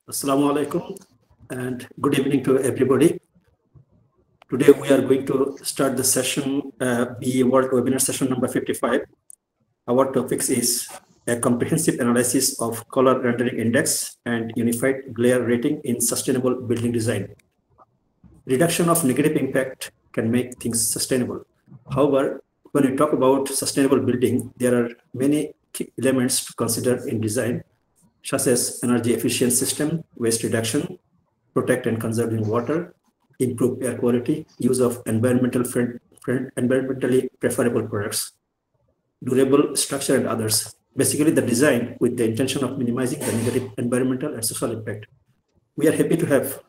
Assalamu alaikum and good evening to everybody. Today we are going to start the session, BE World Webinar session number 55. Our topics is a comprehensive analysis of color rendering index and unified glare rating in sustainable building design. Reduction of negative impact can make things sustainable. However, when we talk about sustainable building, there are many key elements to consider in design, such as energy efficient system, waste reduction, protect and conserving water, improve air quality, use of environmentally preferable products, durable structure and others. Basically the design with the intention of minimizing the negative environmental and social impact. We are happy to have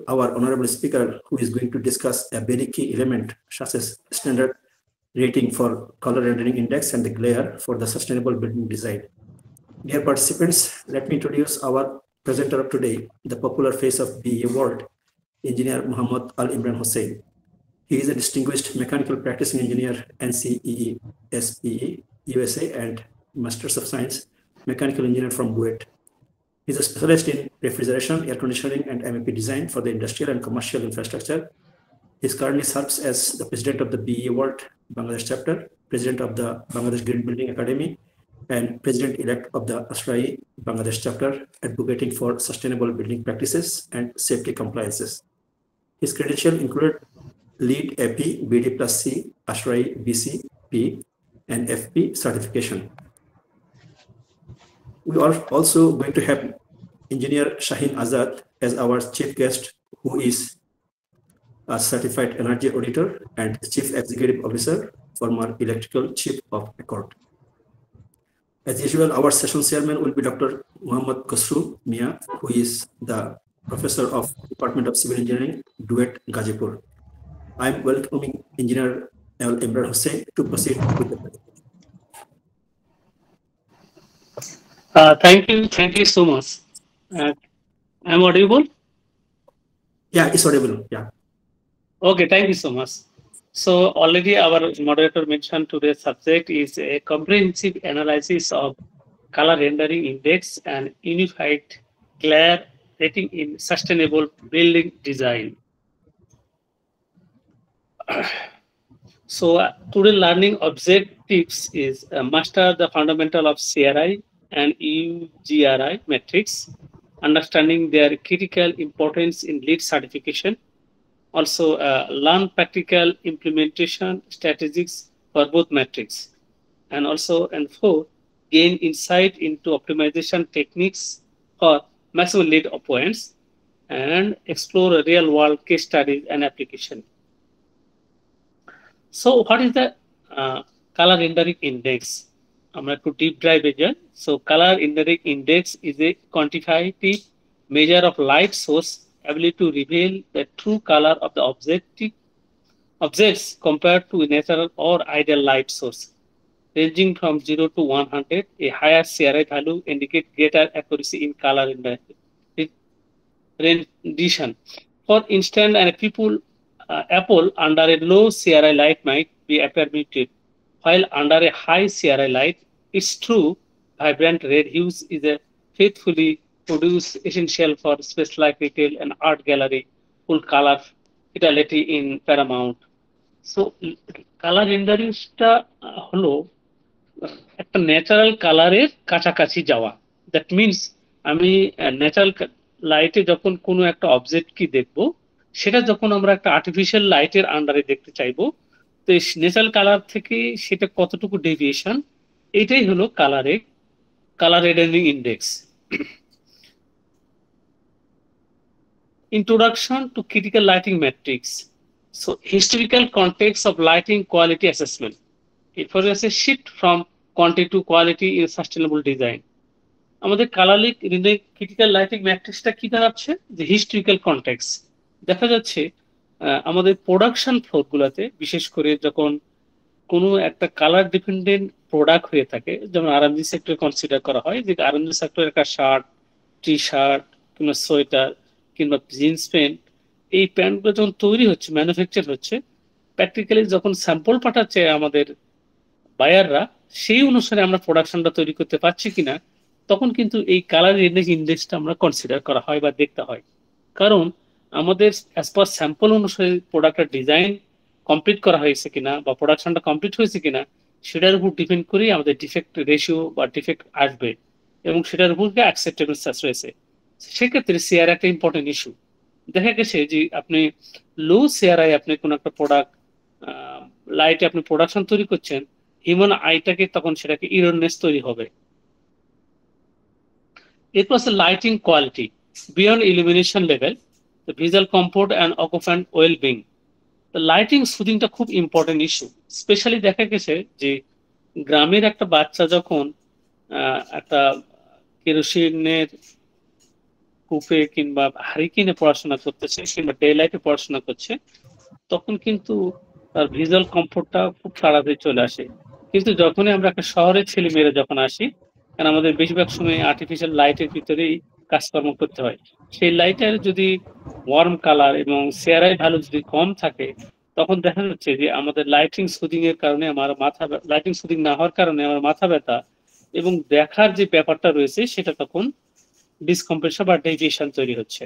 our honorable speaker who is going to discuss a very key element such as standard rating for color rendering index and the glare for the sustainable building design. Dear participants, let me introduce our presenter of today, the popular face of BE World, Engineer Muhammad Al Imran Hussain. He is a distinguished mechanical practicing engineer, NCEE, SPE, USA, and Masters of Science, mechanical engineer from BUET. He is a specialist in refrigeration, air conditioning, and MEP design for the industrial and commercial infrastructure. He currently serves as the president of the BE World Bangladesh chapter, president of the Bangladesh Green Building Academy, and president-elect of the ASRAI Bangladesh chapter, advocating for sustainable building practices and safety compliances. His credentials included LEED AP, BD plus C, ASRAI BCP, and FP certification. We are also going to have Engineer Shaheen Azad as our chief guest, who is a certified energy auditor and chief executive officer, former electrical chief of Accord. As usual, our session chairman will be Dr. Muhammad Khosru Mia, who is the professor of Department of Civil Engineering, DUET, Gazipur. I'm welcoming Engineer Al Imran Hussain to proceed with the presentation. Thank you so much. I'm audible? Yeah, it's audible. Yeah. Okay, thank you so much. So already our moderator mentioned today's subject is a comprehensive analysis of color rendering index and unified glare rating in sustainable building design. So today learning objectives is master the fundamental of CRI and UGRI metrics, understanding their critical importance in LEED certification. Also, learn practical implementation strategies for both metrics. And also, and four, gain insight into optimization techniques for maximum LEED points and explore real-world case studies and application. So, what is the color rendering index? I'm going to deep dive again. So, color rendering index is a quantitative measure of light source ability to reveal the true color of the objects compared to a natural or ideal light source. Ranging from 0 to 100, a higher CRI value indicates greater accuracy in color rendition. For instance, an apple under a low CRI light might be appear muted, while under a high CRI light, its true vibrant red hue is a faithfully produce essential for space like retail and art gallery, full color fidelity in paramount. So color renderingটা হলো একটা natural কালারের কাছাকাছি যাওয়া। That means আমি natural লাইটে যখন কোনো একটা অবজেক্ট কি দেখবো, সেটা যখন আমরা একটা আর্টিফিশিয়াল লাইটের আন্ডারে দেখতে চাইবো, তো ন্যাচারাল কালার থেকে সেটা কতটুকু ডেভিয়েশন, এটাই হলো colour rendering index. Introduction to critical lighting metrics. So, historical context of lighting quality assessment. It was a shift from quantity to quality in sustainable design. আমাদের critical lighting metricsটা কি দাঁড়াচ্ছে? The historical context. দেখা যাচ্ছে আমাদের production ফ্লোরগুলোতে বিশেষ করে যখন কোনো একটা কালার ডিপেন্ডেন্ট প্রোডাক্ট হয়ে থাকে, যেমন আরএমজি সেক্টর কনসিডার করা হয় যে আরএমজি সেক্টরের একটা শার্ট, টি শার্ট কিংবা সোয়েটার কিংবা জিন্স প্যান্ট, এই প্যান্টগুলো যখন তৈরি হচ্ছে, ম্যানুফ্যাকচার হচ্ছে, প্র্যাকটিক্যালি যখন স্যাম্পল পাঠাচ্ছে আমাদের বায়াররা, সেই অনুসারে আমরা প্রোডাকশনটা তৈরি করতে পারছি কিনা, তখন কিন্তু এই কালার রেডনেস ইন্ডেক্সটা আমরা কনসিডার করা হয় বা দেখতে হয়। কারণ আমাদের অ্যাজ পার স্যাম্পল অনুসারে প্রোডাক্টের ডিজাইন কমপ্লিট করা হয়েছে কিনা বা প্রোডাকশনটা কমপ্লিট হয়েছে কিনা সেটার উপর ডিপেন্ড করেই আমাদের ডিফেক্ট রেশিও বা ডিফেক্ট আসবে, এবং সেটার উপর অ্যাকসেপ্টেবল রয়েছে। সেক্ষেত্রে সিআর একটা ইম্পর্টেন্ট ইস্যু। দেখা গেছে যে আপনি লো সিআরআই আপনি কোনো একটা প্রোডাক্ট লাইটে আপনি প্রোডাকশন তৈরি করছেন, হিউম্যান আইটাকে তখন সেটাকে ইরনেস তৈরি হবে। এরপর আছে lighting quality beyond illumination level, visual comfort and occupant well being. Lighting সুদিংটা খুব ইম্পর্টেন্ট ইস্যু। স্পেশালি দেখা গেছে যে গ্রামের একটা বাচ্চা যখন একটা কেরোসিনের কূপে কিংবা হারিকেনে পড়াশোনা করতেছে কিংবা ডে লাইটে পড়াশোনা করছে, তখন কিন্তু তার ভিজুয়াল কমফোর্টটা খুব তাড়াতাড়ি চলে আসে। কিন্তু যখনই আমরা একটা শহরের ছেলে মেয়েরা যখন আসি, কারণ আমাদের বেশিরভাগ সময় আর্টিফিশিয়াল লাইটের ভিতরেই কাজকর্ম করতে হয়, সেই লাইটের যদি ওয়ার্ম কালার এবং সিআরআই ভ্যালু যদি কম থাকে, তখন দেখা যাচ্ছে যে আমাদের লাইটিং সুদিং এর কারণে আমার মাথা, লাইটিং সুদিং না হওয়ার কারণে আমার মাথা ব্যথা এবং দেখার যে ব্যাপারটা রয়েছে সেটা তখন ডিসকম্প্রেশন বা ডেভিয়েশন তৈরি হচ্ছে।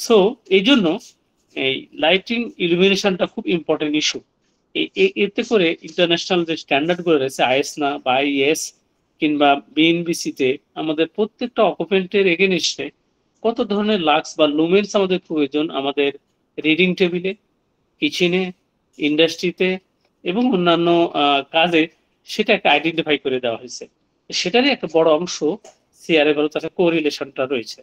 সো এই জন্য এই লাইটিং ইলুমিনেশনটা খুব ইম্পর্টেন্ট ইস্যু। এতে করে ইন্টারন্যাশনাল যে স্ট্যান্ডার্ড গুলো রয়েছে আইএস না বা আইএস কিংবা বিএনবিসিতে আমাদের প্রত্যেকটা অকুপেন্টের এগেনস্টে কত ধরনের লাক্স বা লুমেন্স আমাদের প্রয়োজন আমাদের রিডিং টেবিলে, কিচেনে, ইন্ডাস্ট্রিতে এবং অন্যান্য কাজে, সেটা একটা আইডেন্টিফাই করে দেওয়া হয়েছে। সেটারই একটা বড় অংশ সিআরআই ভালো তার কোরিলেশনটা রয়েছে।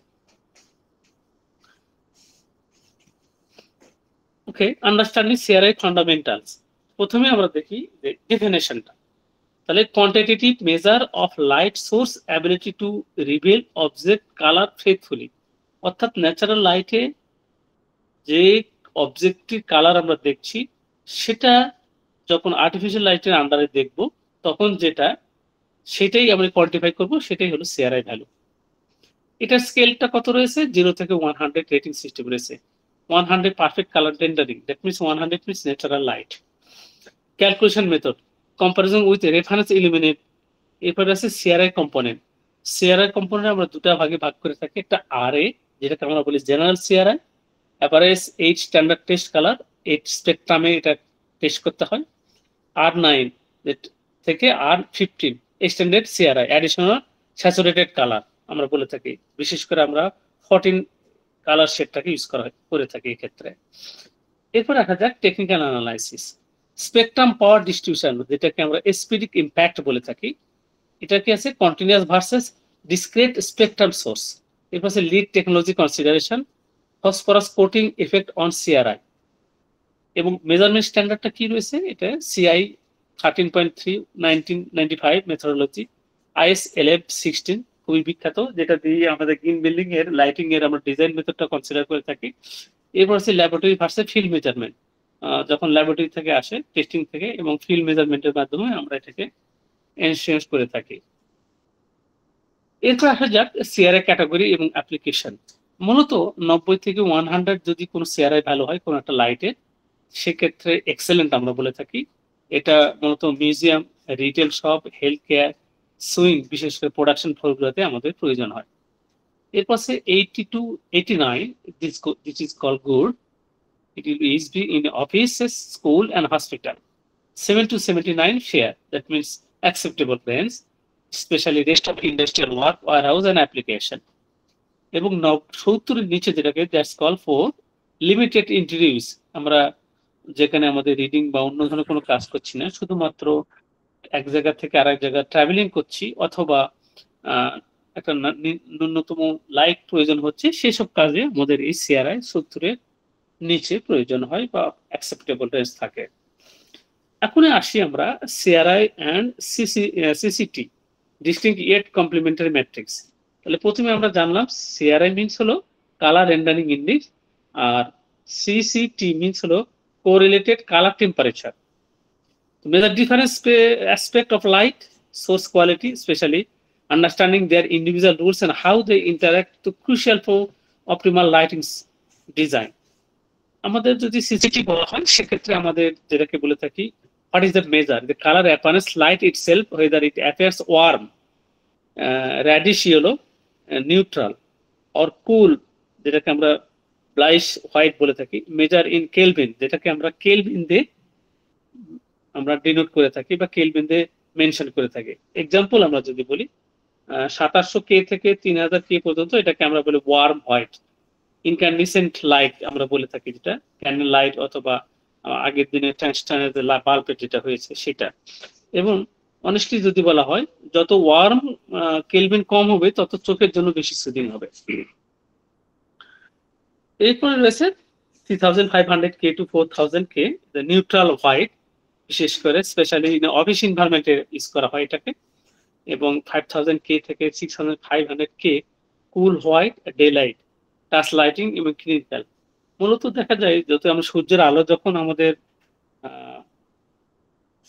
ওকে, আন্ডারস্ট্যান্ডিং সিআরআই ফান্ডামেন্টালস। প্রথমে আমরা দেখি যে ডেফিনেশনটা। তাহলে quantitative measure of light source ability to reveal object colour faithfully. অর্থাৎ ন্যাচারাল লাইটে যে অবজেক্টটির কালার আমরা দেখছি সেটা যখন আর্টিফিশিয়াল লাইটের আন্ডারে দেখব তখন যেটা সেটাই আমরা কোয়ান্টিফাই করব, সেটাই হলো সিআরআই ভ্যালু। এটার স্কেলটা কত রয়েছে? 0 থেকে 100 রেটিং সিস্টেম রয়েছে। 100 perfect colour rendering, that means 100 means natural light. Calculation method comparison with reference illuminate. এরপরে আছে সিআরআই কম্পোনেন্ট। সিআরআই কম্পোনেন্ট আমরা দুটা ভাগে ভাগ করে থাকি, একটা আরএ যেটাকে আমরা বলি general CRI, average 8 standard test colour, 8 স্পেকট্রামে এটা টেস্ট করতে হয়। R9 থেকে R15 extended CRI, additional saturated colour আমরা বলে থাকি। বিশেষ করে আমরা 14 কালার শেডটাকে ইউজ করে থাকি এক্ষেত্রে। এরপর দেখা যাক technical analysis. Spectrum power distribution, যেটাকে আমরা এসপিডিক ইম্প্যাক্ট বলে থাকি। এটা কি আছে? Continuous versus discrete spectrum source. এরপর আছে lead technology consideration, phosphorus coating effect on CRI. এবং মেজারমেন্ট স্ট্যান্ডার্ডটা কি রয়েছে? এটা সিআই 13.3 1995 মেথোডোলজি, আইএস 1116 খুবই বিখ্যাত, যেটা দিয়ে আমাদের গ্রিন বিল্ডিং এর লাইটিং এর আমরা ডিজাইন মেথডটা কনসিডার করে থাকি। এরপর আছে ল্যাবরেটরি ভার্সেস ফিল্ড মেজারমেন্ট, যখন ল্যাবরেটরি থেকে আসে টেস্টিং থেকে এবং ফিল্ড মেজারমেন্টের মাধ্যমে আমরা এটাকে এনশিওর করে থাকি। এরপর আসা যাক সিআরআই ক্যাটাগরি এবং অ্যাপ্লিকেশন। মূলত 90 থেকে 100 যদি কোনো সিআরআই ভ্যালু হয় কোনো একটা লাইটের, সেক্ষেত্রে এক্সেলেন্ট আমরা বলে থাকি। এটা মূলত museum, retail shop, health care, swing, বিশেষ করে প্রোডাকশন ফ্লোরগুলোতে আমাদের প্রয়োজন হয়। এরপর আছে 80 to 89, this is called good. It will be in offices, school and hospital. 7 to 79 fair, that means acceptable range, especially rest of industrial work, warehouse and application. এবং 70 এর নিচে যেটাকে that's call for limited interviews, আমরা যেখানে আমাদের reading বা অন্য ধরনের কোনো কাজ করছি না, শুধুমাত্র এক জায়গা থেকে আরেক জায়গা ট্রাভেলিং করছি অথবা একটা ন্যূনতম লাইট প্রয়োজন হচ্ছে, সেসব কাজে আমাদের এই সিআরআই 70 এর নিচে প্রয়োজন হয় বা অ্যাকসেপ্টেবল রেঞ্জ থাকে। এখন আসি আমরা CRI and CCT, distinct yet complementary matrix. তাহলে প্রথমে আমরা জানলাম সিআরআই মিনস হলো কালার রেন্ডারিং ইন্ডেক্স, আর সিসিটি মিনস হলো correlated colour temperature. Measure difference aspect of light source quality, especially understanding their individual rules and how they interact to crucial for optimal lighting design. আমাদের যদি সিসিটি বলা হয় সেক্ষেত্রে আমাদের যেটাকে বলে থাকি what is the measure the color appearance light itself, whether it appears warm র্যাডিশি হলো নিউট্রাল, অর কুল যেটাকে আমরা ব্লাইশ হোয়াইট বলে থাকি, মেজার ইন কেলভিন যেটাকে আমরা কেলভিন দিয়ে আমরা ডিনোট করে থাকি বা কেলভিন দিয়ে মেনশন করে থাকি। এক্সাম্পল আমরা যদি বলি 2700 কে থেকে 3000 কে পর্যন্ত এটাকে আমরা বলি ওয়ার্ম হোয়াইট। ইনক্যান্ডিসেন্ট লাইট আমরা বলে থাকি, যেটা ক্যান্ডেল লাইট অথবা আগের দিনে ট্যাংস্টানের বাল্বের যেটা হয়েছে সেটা। এবং অনেস্টলি যদি বলা হয়, যত ওয়ার্ম কেলভিন কম হবে তত চোখের জন্য বেশি সুদিন হবে। এরপরে রয়েছে 3500 কে টু 4000 কে নিউট্রাল হোয়াইট, বিশেষ করে স্পেশালি অফিস এনভায়রনমেন্টে ইউজ করা হয় এটাকে। এবং 5000 কে থেকে 6500 K cool white, daylight, touch lighting এবং ক্লিনিক্যাল। মূলত দেখা যায় যত আমরা সূর্যের আলো যখন আমাদের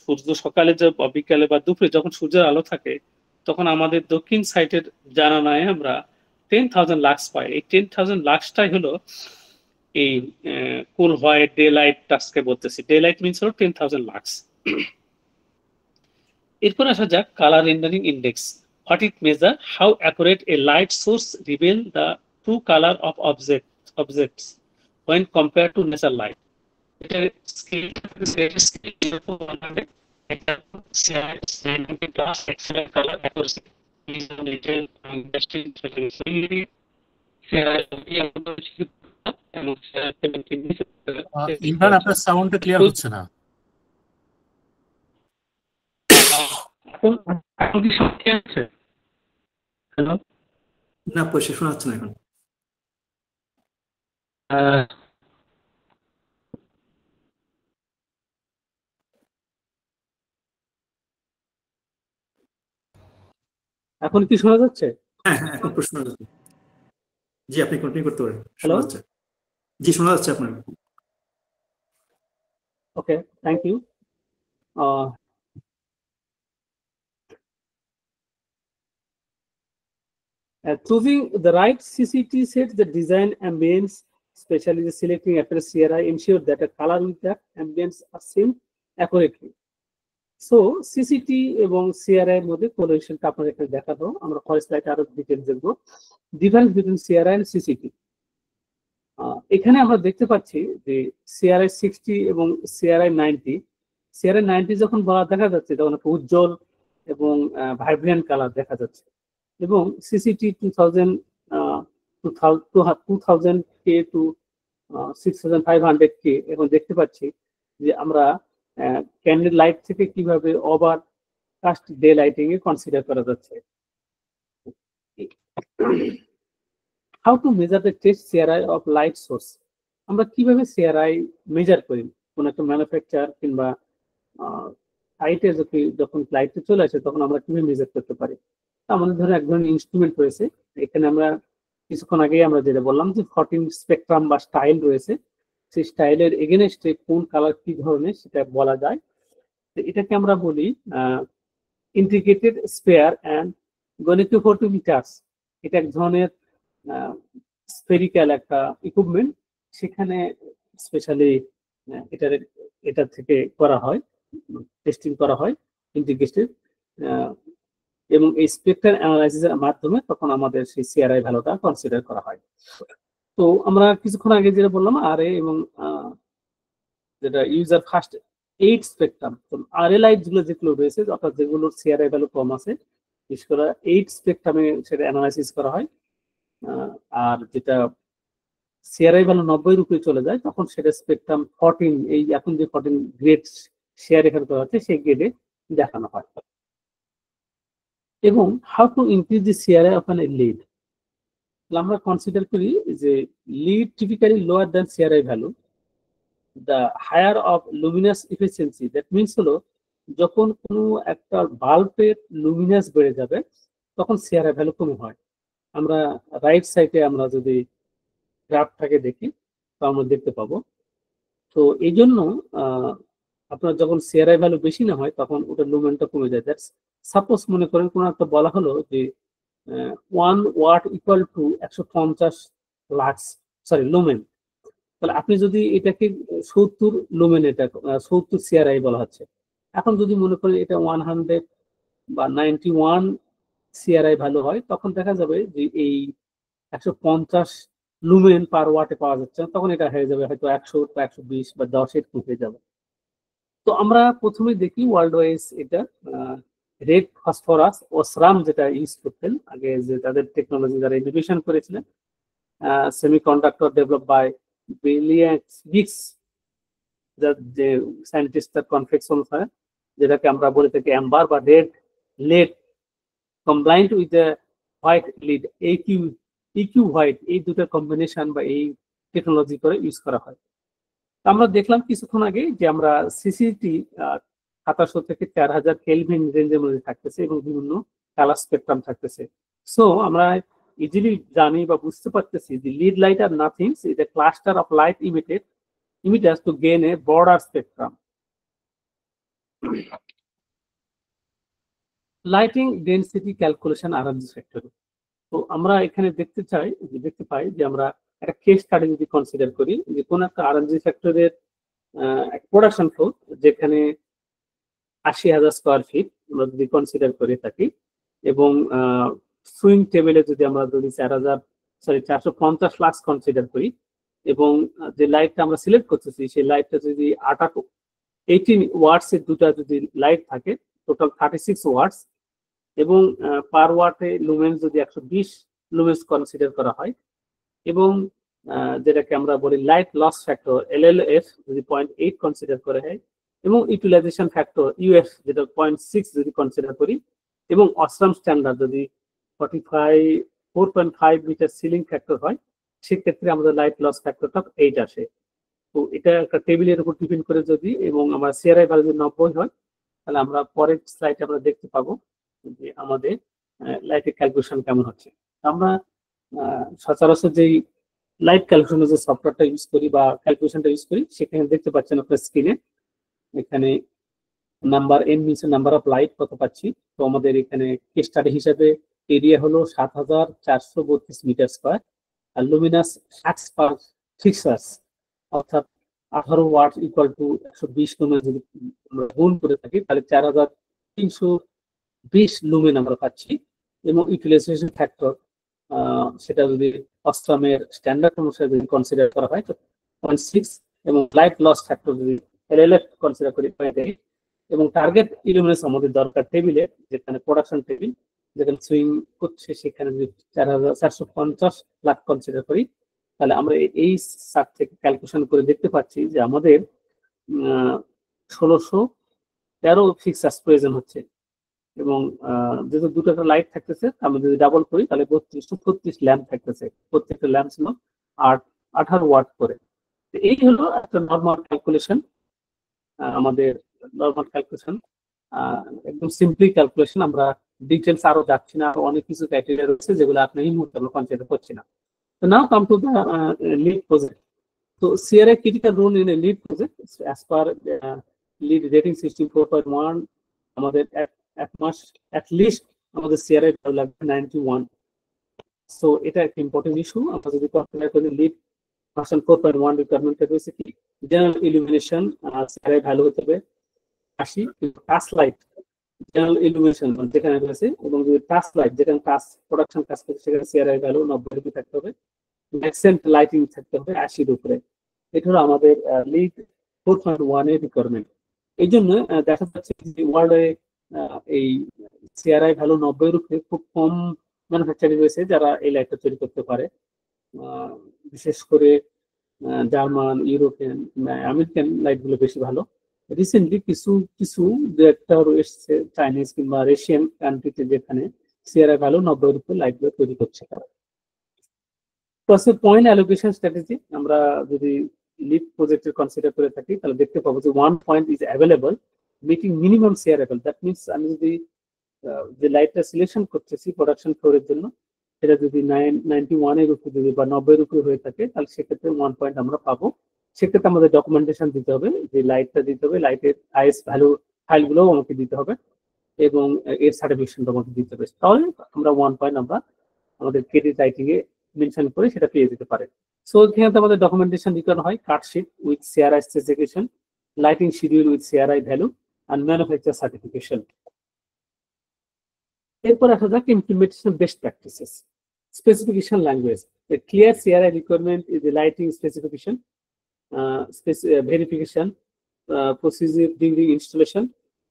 সূর্য সকালে যে বিকালে বা দুপুরে যখন সূর্যের আলো থাকে, তখন আমাদের দক্ষিণ সাইডের জানালায় আমরা 10,000 লাক্স পাই। এই 10,000 লাক্সটাই হলো এই কুল হোয়াইট ডে লাইট টাচকে বলতেছি। ডে লাইট মিনস হলো 10,000 লাক্স। এরপর আসা যাক colour rendering index. What it measure, how accurate A light source reveal the true colour of objects when compared to natural light. It is excellent color accuracy, detail and best intelligence. Imran, আপনার সাউন্ডটা clear হচ্ছে না। এখন কি শক্তি আছে? Hello, না পয়সা শোনা যাচ্ছে না এখন। এখন কি শোনা যাচ্ছে? হ্যাঁ হ্যাঁ, এখন প্রশ্ন যাচ্ছে। জি, আপনি কন্টিনিউ করতে পারেন। হ্যালো, শোনা যাচ্ছে। জি, শোনা যাচ্ছে আপনার। Okay, thank you. Choosing the right CCT set, the design ambience, especially the selecting appearance CRI, ensure that a color with that ambience are seen accurately. So CCT এবং CRI এর মধ্যে কোরিলেশনটা আপনাদের এখানে দেখাবো। আমরা পরের স্লাইডে আরো ডিটেইলস দেখব। Difference between CRI and CCT। এখানে আমরা দেখতে পাচ্ছি যে CRI 60 এবং CRI 90। CRI 90 যখন বলা দেখা যাচ্ছে তখন একটা উজ্জ্বল এবং ভাইব্রেন্ট কালার দেখা যাচ্ছে। এবং CCT 2000 K to 6500 K এখন দেখতে পাচ্ছি যে আমরা ক্যান্ডেল লাইট থেকে কিভাবে ওভার কাস্ট ডে লাইটিং এ কনসিডার করা যাচ্ছে। How to measure the test CRI of light source. আমরা কিভাবে CRI মেজার করি? কোন একটা ম্যানুফ্যাকচার কিংবা সাইটে যখন লাইটটা চলে আসে তখন আমরা কিভাবে মেজার করতে পারি? আমাদের ধরুন এক ধরনের ইনস্ট্রুমেন্ট রয়েছে। এখানে আমরা কিছুক্ষণ আগে আমরা যেটা বললাম যে 14 স্পেকট্রাম বা স্টাইল রয়েছে, সেই স্টাইলের এগেনস্টে কোন কালার কি ধরনের সেটা বলা যায়। এটাকে আমরা বলি ইন্টিগ্রেটেড স্পেয়ার অ্যান্ড গনিটোফোটোমিটারস। এটা এক ধরনের স্ফেরিক্যাল একটা ইকুইপমেন্ট, সেখানে স্পেশালি এটা থেকে করা হয়, টেস্টিং করা হয় ইন্টিগ্রেটেড, এবং এই স্পেকট্রাল অ্যানালাইসিসের মাধ্যমে তখন আমাদের সেই CRI ভ্যালুটা কনসিডার করা হয়। তো আমরা কিছুক্ষণ আগে যেটা বললাম RA এবং যেটা user first 8 spectrum, RA light যেগুলো রয়েছে অর্থাৎ যেগুলোর CRI ভ্যালু কম আছে, বিশেষ করে 8 স্পেকট্রামে সেটা অ্যানালাইসিস করা হয়। আর যেটা CRI ভ্যালু 90 এর উপরে চলে যায় তখন সেটা স্পেকট্রাম 14, এই এখন যে 14 গ্রেড শেয়ার এখানে করা হচ্ছে সেই গ্রেডে দেখানো হয়। এবং how to increase the CRI of an LED. আমরা কনসিডার করি যে LED typically lower than CRI value, the higher of luminous efficiency. That means হলো যখন কোনো একটা বাল্বের লুমিনাস বেড়ে যাবে তখন CRI ভ্যালু কমে হয়। আমরা রাইট সাইডে আমরা যদি গ্রাফটাকে দেখি তো আমরা দেখতে পাবো। তো এই জন্য আপনার যখন CRI ভ্যালু বেশি না হয় তখন ওটার লুমেনটা কমে যায়। দ্যাটস সাপোজ মনে করেন কোনো একটা বলা হলো যে 1 watt equal to 150 lux lumen, তাহলে আপনি যদি এটাকে 70 লুমেন, এটা 70 CRI বলা হচ্ছে। এখন যদি মনে করেন এটা 100 বা 91 সিআরআই ভালো হয়, তখন দেখা যাবে যে এই 150 লুমেন পার ওয়াটে পাওয়া যাচ্ছে না, তখন এটা হয়ে যাবে হয়তো 100 বা 120 বা 10 এরকম হয়ে যাবে। তো আমরা প্রথমে দেখি ওয়ার্ল্ড ওয়াইজ এটা রেড ফসফরাস ও স্রাম যেটা ইউজ করতেন আগে, যে তাদের টেকনোলজি যারা ইনোভেশন করেছিলেন, সেমিকন্ডাক্টর ডেভেলপ বাই বিলিয়াক্স, যে সায়েন্টিস্ট তার কনফ্লেক্স অনুসারে, যেটাকে আমরা বলে থাকি অ্যাম্বার বা red LED combined with the white LED, ইকিউ হোয়াইট, এই দুটো কম্বিনেশন বা এই টেকনোলজি করে ইউজ করা হয়। আমরা দেখলাম কিছুক্ষণ আগে যে আমরা সিসিটি 2700 থেকে 4000 কেলভিন রেঞ্জের মধ্যে থাকতেছে এবং বিভিন্ন কালার স্পেকট্রাম থাকতেছে। সো আমরা ইজিলি জানি বা বুঝতে পারতেছি যে LED light are nothing is a cluster of light emitters to gain a broader spectrum. Lighting density calculation RNG factor. তো আমরা এখানে দেখতে পাই যে আমরা একটা কেস স্টাডি যদি কনসিডার করি, যে কোন একটা RNG ফ্যাক্টরের প্রোডাকশন ফ্লো যেখানে 80,000 স্কোয়ার ফিট আমরা যদি কনসিডার করে থাকি, এবং সুইং টেবিলে যদি আমরা যদি 450 লাক্স কনসিডার করি, এবং যে লাইটটা আমরা সিলেক্ট করতেছি সেই লাইটটা যদি 18 ওয়াটস এর দুটা যদি লাইট থাকে, টোটাল 36 ওয়াটস, এবং পার ওয়াটে লুমেন্স যদি 120 লুমেন্স কনসিডার করা হয়, এবং যেটাকে আমরা বলি লাইট লস ফ্যাক্টর LLF যদি 0.8 কনসিডার করা হয়, এবং ইউটিলাইজেশন ফ্যাক্টর UF যেটা 0.6 যদি কনসিডার করি, এবং অসরাম স্ট্যান্ডার্ড যদি 4.5 মিটার সিলিং ফ্যাক্টর হয়, সেক্ষেত্রে আমাদের লাইট লস ফ্যাক্টরটা 8 আসে। তো এটা একটা টেবিলের উপর ডিপেন্ড করে যদি, এবং আমার সিআরআই ভ্যালু যদি 90 হয়, তাহলে আমরা পরের স্লাইডে আমরা দেখতে পাবো যে আমাদের লাইটের ক্যালকুলেশন কেমন হচ্ছে। আমরা সচরাচর যেই লাইট ক্যালকুলেশনের যে সফটওয়্যারটা ইউজ করি বা ক্যালকুলেশনটা ইউজ করি, সেখানে দেখতে পাচ্ছেন আপনার স্ক্রিনে, এখানে number N means number of light কত পাচ্ছি। তো আমাদের এখানে কেস স্টাডি হিসাবে এরিয়া হলো 7432 মিটার স্কোয়ার, আর লুমিনাস 60 পার ফিক্সার্স, অর্থাৎ 18 ওয়াট ইকুয়াল টু 120 লুমেন যদি আমরা গুণ করে থাকি, তাহলে 4320 লুমেন আমরা পাচ্ছি। এবং ইউটিলাইজেশন ফ্যাক্টর সেটা যদি অস্ট্রামের স্ট্যান্ডার্ড অনুসারে যদি কনসিডার করা হয় তো 0.6, এবং লাইট লস ফ্যাক্টর যদি LLF কনসিডার করি 0.8, এবং টার্গেট ইলুমিনেশন আমাদের দরকার টেবিলে, যেখানে প্রোডাকশন টেবিল যেখানে সুইং করছে, সেখানে যদি 4450 লাখ কনসিডার করি, তাহলে আমরা এই সার থেকে ক্যালকুলেশন করে দেখতে পাচ্ছি যে আমাদের 1613 ফিক্সার্স প্রয়োজন হচ্ছে। এবং যেহেতু দুটো লাইট থাকতেছে, আমরা যদি ডাবল করি তাহলে 3236 ল্যাম্প থাকতেছে, প্রত্যেকটা ল্যাম্প ছিল 18 ওয়াট করে। এই হলো একটা নর্মাল ক্যালকুলেশন, আমাদের নর্মাল ক্যালকুলেশন, একদম সিম্পলি ক্যালকুলেশন। আমরা ডিটেলস আরো যাচ্ছি না, আরো অনেক কিছু ক্রাইটেরিয়া রয়েছে যেগুলো আপনি এই মুহূর্তে আমরা কনসিডার করছি না। So now come to the lead project. So CRI critical role in a lead project as per lead rating system 4.1, আমাদের at least আমাদের CRI value লাগবে 91. So এটা একটা ইম্পর্টেন্ট ইস্যু। আমরা যদি কনসিডার করি লিড ভার্সন 4.1 রিকোয়ারমেন্টে রয়েছে কি, জেনারেল ইলুমিনেশন CRI ভ্যালু হতে হবে 80, টাচ লাইট জেনারেল ইলুমিনেশন যেখানে রয়েছে, এবং যদি টাচ লাইট যেখানে টাচ প্রোডাকশন কাজ করছে সেখানে CRI ভ্যালু 90 ডিগ্রি থাকতে হবে, ম্যাক্সেন্ট লাইটিং থাকতে হবে 80 এর উপরে। এটা হলো আমাদের লিড 4.1 এর রিকোয়ারমেন্ট। এই জন্য দেখা যাচ্ছে যে ওয়ার্ল্ডে এই CRI ভ্যালু 90 এর উপরে খুব কম ম্যানুফ্যাকচারিং রয়েছে যারা এই লাইটটা তৈরি করতে পারে। বিশেষ করে জার্মান, ইউরোপিয়ান, আমেরিকান লাইটগুলো বেশি ভালো। রিসেন্টলি কিছু দু একটা রয়েছে চাইনিজ কিংবা রাশিয়ান কান্ট্রিতে, যেখানে CRI ভ্যালু 90 এর উপরে লাইটগুলো তৈরি করছে তারা। পয়েন্ট অ্যালোকেশন স্ট্র্যাটেজি আমরা যদি লিড প্রজেক্টের কনসিডার করে থাকি, তাহলে দেখতে পাবো যে 1 point is available meeting minimum CRI value. That means আমি যদি যে লাইটটা সিলেকশন করতেছি প্রোডাকশন ফ্লোরের জন্য, সেটা যদি 91 এর উপরে যদি বা 90 এর উপরে হয়ে থাকে, তাহলে সেক্ষেত্রে 1 পয়েন্ট আমরা পাবো। সেক্ষেত্রে আমাদের ডকুমেন্টেশন দিতে হবে, যে লাইটটা দিতে হবে, লাইটের IS ভ্যালু ফাইলগুলোও আমাকে দিতে হবে, এবং এর সার্টিফিকেশনটা আমাকে দিতে হবে। তাহলে আমরা 1 পয়েন্ট আমরা আমাদের ক্রেডিট রাইটিং এ মেনশন করে সেটা পেয়ে যেতে পারে। সো এখানে আমাদের ডকুমেন্টেশন দিতে হয় cut sheet with CRI specification, lighting schedule with CRI value, and manufacturer certification. এরপর আসা যাক implementation best practices. Specification language. A clear CRI requirement is the lighting specification, verification, procedure during installation,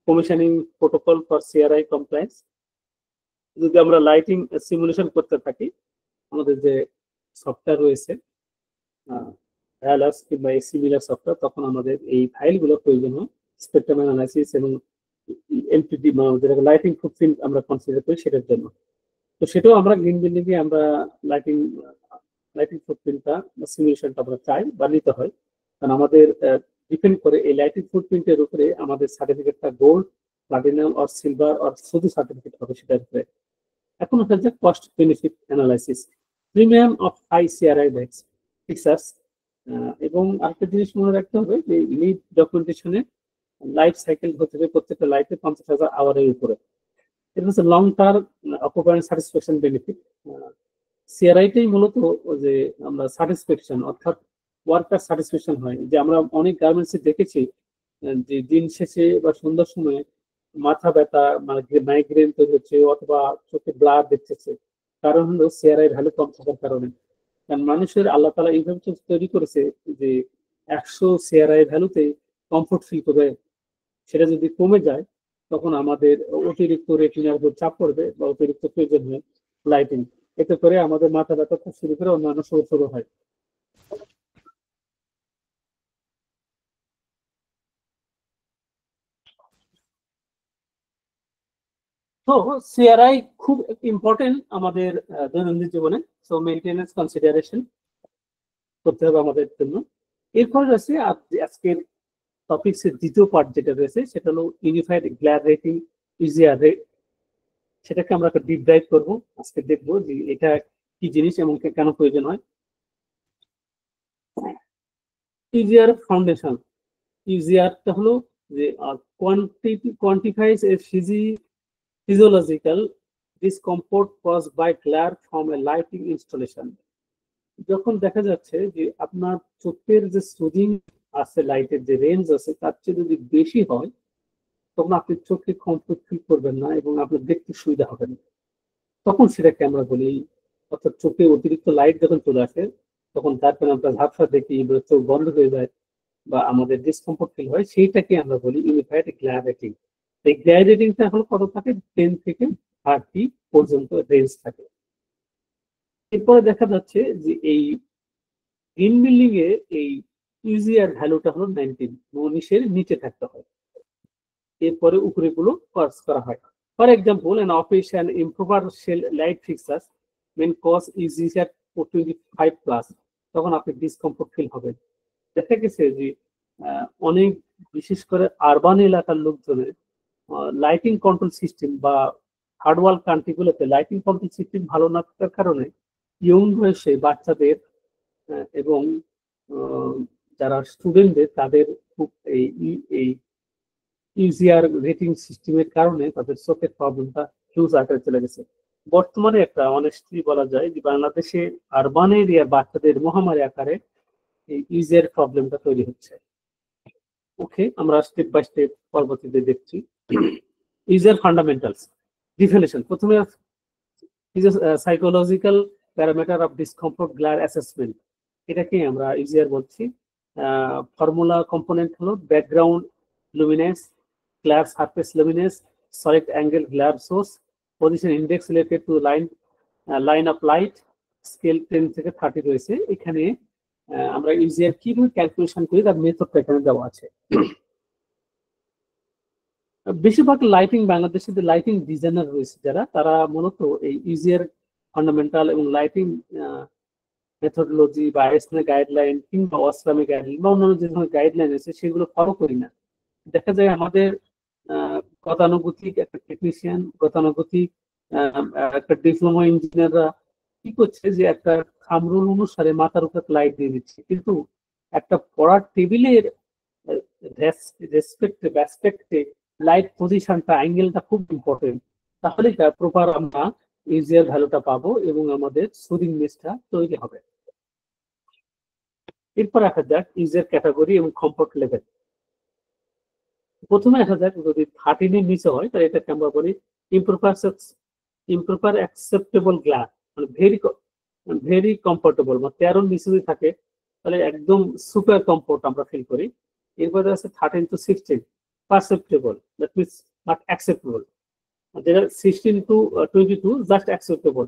commissioning protocol for CRI compliance. যদি আমরা lighting simulation করতে থাকি, আমাদের যে software রয়েছে কিংবা সিমিলার সফটওয়্যার, তখন আমাদের এই ফাইলগুলো প্রয়োজন হয় স্পেকট্রাম অ্যানালাইসিস এবং এলপিডি যেটাকে লাইটিং ফুটপ্রিন্ট আমরা কনসিডার করি সেটার জন্য। তো সেটাও আমরা গ্রিন বিল্ডিং এ আমরা লাইটিং ফুটপ্রিন্টটা সিমুলেশনটা আমরা চাই বা নিতে হয়, কারণ আমাদের ডিপেন্ড করে এই লাইটিং ফুটপ্রিন্টের উপরে আমাদের সার্টিফিকেটটা gold, platinum or silver or শুধু সার্টিফিকেট হবে সেটার উপরে। এখন হচ্ছে cost benefit analysis, premium of high CRI fixtures. এবং আরেকটা জিনিস মনে রাখতে হবে যে লিড ডকুমেন্টেশনে লাইফ সাইকেল হতে হবে প্রত্যেকটা লাইফে 50,000 আওয়ারের উপরে। এটা হচ্ছে long term occupant satisfaction benefit. সিআরআইটাই মূলত যে আমরা স্যাটিসফ্যাকশন অর্থাৎ ওয়ার্কার স্যাটিসফ্যাকশন হয়, যে আমরা অনেক গার্মেন্টসে দেখেছি যে দিন শেষে বা সন্ধ্যার সময় মাথা ব্যথা, মাইগ্রেন তৈরি হচ্ছে অথবা চোখে ব্লার দেখতেছে, কারণ হলো সিআরআই ভ্যালু কম থাকার কারণে। কারণ মানুষের আল্লাহ তাআলা এইভাবে তৈরি করেছে যে 100 সিআরআই ভ্যালুতে কমফোর্ট ফিল করবে, সেটা যদি কমে যায় তখন আমাদের অতিরিক্ত রেটিনার উপর চাপ পড়বে বা অতিরিক্ত প্রয়োজন হয় লাইটিং, এতে করে আমাদের মাথা ব্যথা থেকে শুরু করে অন্যান্য শুরু হয়। তো সিআরআই খুব ইম্পর্টেন্ট আমাদের দৈনন্দিন জীবনে, সো মেইনটেনেন্স কনসিডারেশন করতে হবে আমাদের জন্য। এরপর রয়েছে আজকের টপিক্সের দ্বিতীয় পার্ট যেটা রয়েছে সেটা হলো ইউনিফাইড গ্ল্যার রেটিং ইজিআর রেট। সেটাকে আমরা একটা ডিপ ডাইভ করবো, আজকে দেখবো যে এটা কি জিনিস এবং কেন প্রয়োজন হয়। ইজিআর ফাউন্ডেশন, ইজিআরটা হলো যে কোয়ান্টিফাইজ এ physiological discomfort caused by glare from a lighting installation. যখন দেখা যাচ্ছে যে আপনার চোখের যে সুদিং আছে, লাইটের যে রেঞ্জ আছে তার চেয়ে যদি বেশি হয় তখন আপনি চোখে কমফোর্ট ফিল করবেন না এবং আপনার দেখতে সুবিধা হবে না, তখন সেটাকে আমরা বলি, অর্থাৎ চোখে অতিরিক্ত লাইট যখন চলে আসে তখন তার কারণে আমরা ঝাপসা দেখি, চোখ বন্ধ হয়ে যায় বা আমাদের ডিসকমফোর্ট ফিল হয়, সেইটাকে আমরা বলি ইউনিফাইড গ্ল্যার রেটিং। এই গ্ল্যার রেটিংটা হলো কত থাকে, 10 থেকে 30 পর্যন্ত রেঞ্জ থাকে। এরপরে দেখা যাচ্ছে যে এই গ্রিন বিল্ডিং এ এই ইউজিআর ভ্যালুটা হলো 19, 19-এর নিচে থাকতে হয়। এরপরে উপরে গুলো কস করা হয়। For example an office and improper shell light fixtures when cause is at 25+, তখন আপনি ডিসকমফোর্ট ফিল হবে। দেখা গেছে যে অনেক বিশেষ করে আরবান এলাকার লোকজনের লাইটিং কন্ট্রোল সিস্টেম বা থার্ড ওয়ার্ল্ড কান্ট্রিগুলোতে লাইটিং কন্ট্রোল সিস্টেম ভালো না থাকার কারণে ইয়ং বয়সে বাচ্চাদের এবং যারা স্টুডেন্টদের তাদের খুব এই ইউজিআর রেটিং সিস্টেমের কারণে তাদের চোখের প্রবলেমটা হিউজ আকারে চলে গেছে। বর্তমানে একটা অনেস্টলি বলা যায় যে বাংলাদেশে আরবান এরিয়ার বাচ্চাদের মহামারী আকারে এই ইউজিআর প্রবলেমটা তৈরি হচ্ছে। ওকে, আমরা স্টেপ বাই স্টেপ পরবর্তীতে দেখছি। ইউজিআর ফান্ডামেন্টালস ডিফিনিশন, প্রথমে psychological parameter of discomfort glare assessment, এটাকে আমরা ইউজিআর বলছি। ফর্মুলা কম্পোনেন্ট হলো background luminance, glare surface luminance, solid angle glare source, position index related to line of light, scale 10 থেকে 30 রয়েছে। এখানে আমরা ইউজিআর কিভাবে ক্যালকুলেশন করি তার মেথডটা এখানে দেওয়া আছে। বেশিরভাগ লাইটিং বাংলাদেশে যে লাইটিং ডিজাইনার রয়েছে যারা, তারা মূলত এই ইউজিআর ফান্ডামেন্টাল এবং লাইটিং মেথডোলজি বা আইএসএন গাইডলাইন কিংবা ওয়াসরামি গাইডলাইন বা অন্যান্য যে ধরনের গাইডলাইন আছে সেগুলো ফলো করি না। দেখা যায় আমাদের গতানুগতিক একটা টেকনিশিয়ান, গতানুগতিক একটা ডিপ্লোমা ইঞ্জিনিয়াররা কি করছে যে একটা খামরুল অনুসারে মাথার উপর লাইট দিয়ে দিচ্ছে, কিন্তু একটা পড়ার টেবিলের রেসপেক্টে লাইট পজিশনটা, অ্যাঙ্গেলটা খুব ইম্পর্টেন্ট, তাহলে প্রপার আমরা ইউজিআর ভ্যালুটা পাবো এবং আমাদের সুদিং মেসটা তৈরি হবে। এরপর দেখা যাক ইউজিআর ক্যাটাগরি এবং কমফোর্ট লেভেল। প্রথমে দেখা যাক যদি 13 এর নিচে হয় তাহলে এটাকে আমরা বলি ইম্প্রপার ইমপ্রপার অ্যাকসেপ্টেবল গ্লাস মানে ভেরি কমফোর্টেবল, মানে 13 নিচে যদি থাকে তাহলে একদম সুপার কমফোর্ট আমরা ফিল করি। এরপরে আছে 13 to 16 perceptible, that means not acceptable. যেটা 16 to 22 জাস্ট অ্যাকসেপ্টেবল।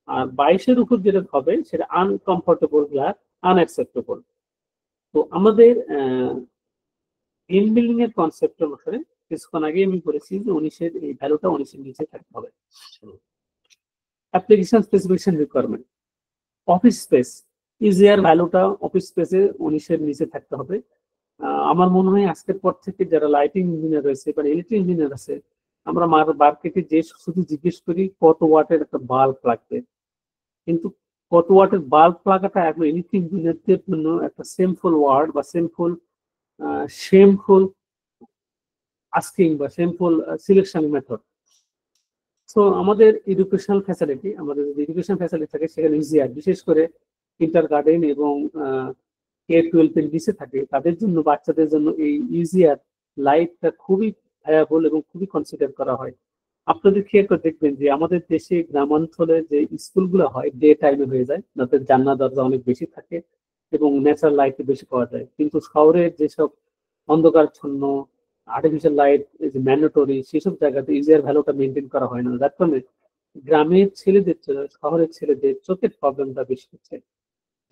আর 22-এর উপর যেটা হবে সেটা আনকমফোর্টেবল গ্লাস, আনঅ্যাকসেপ্টেবল। তো আমাদের গ্রিন বিল্ডিং এর কনসেপ্ট অনুসারে কিছুক্ষণ আগে আমি বলেছি যে 19-এর এই ভ্যালুটা 19-এর নিচে থাকতে হবে। Application specification requirement, office space easier ভ্যালুটা অফিস স্পেসে 19-এর নিচে থাকতে হবে। আমার মনে হয় আজকের পর থেকে যারা লাইটিং ইঞ্জিনিয়ার রয়েছে বা ইলেকট্রিক ইঞ্জিনিয়ার আছে, আমরা মার্কেটে যে শুধু জিজ্ঞেস করি কত ওয়াটের একটা বাল্ব লাগবে, কিন্তু কত ওয়াটের বাল্ব লাগাটা এখন ইলেকট্রিক ইঞ্জিনিয়ারদের জন্য একটা সেমফুল ওয়ার্ড বা শেমফুল আস্কিং বা শেমফুল সিলেকশন মেথড। সো আমাদের এডুকেশনাল ফ্যাসিলিটি, আমাদের যদি এডুকেশন ফ্যাসিলিটি থাকে সেখানে ইজিয়ার, বিশেষ করে ইন্টার গার্ডেন এবং K-12 এর নিচে থাকে তাদের জন্য, বাচ্চাদের জন্য এই ইজিয়ার লাইটটা খুবই ভায়াবল এবং খুবই কনসিডার করা হয়। আপনাদের খেয়াল করে দেখবেন যে আমাদের দেশে গ্রামাঞ্চলে যে স্কুলগুলো হয় ডে টাইমে হয়ে যায়, তাদের জানলা দরজা অনেক বেশি থাকে এবং ন্যাচারাল লাইট বেশি পাওয়া যায়। কিন্তু শহরের যেসব অন্ধকারচ্ছন্ন আর্টিফিশিয়াল লাইট ম্যান্ডেটরি, সেসব জায়গাতে ইজিয়ার ভ্যালুটা মেনটেন করা হয় না, যার কারণে গ্রামের ছেলেদের শহরের ছেলেদের চোখের প্রবলেমটা বেশি হচ্ছে।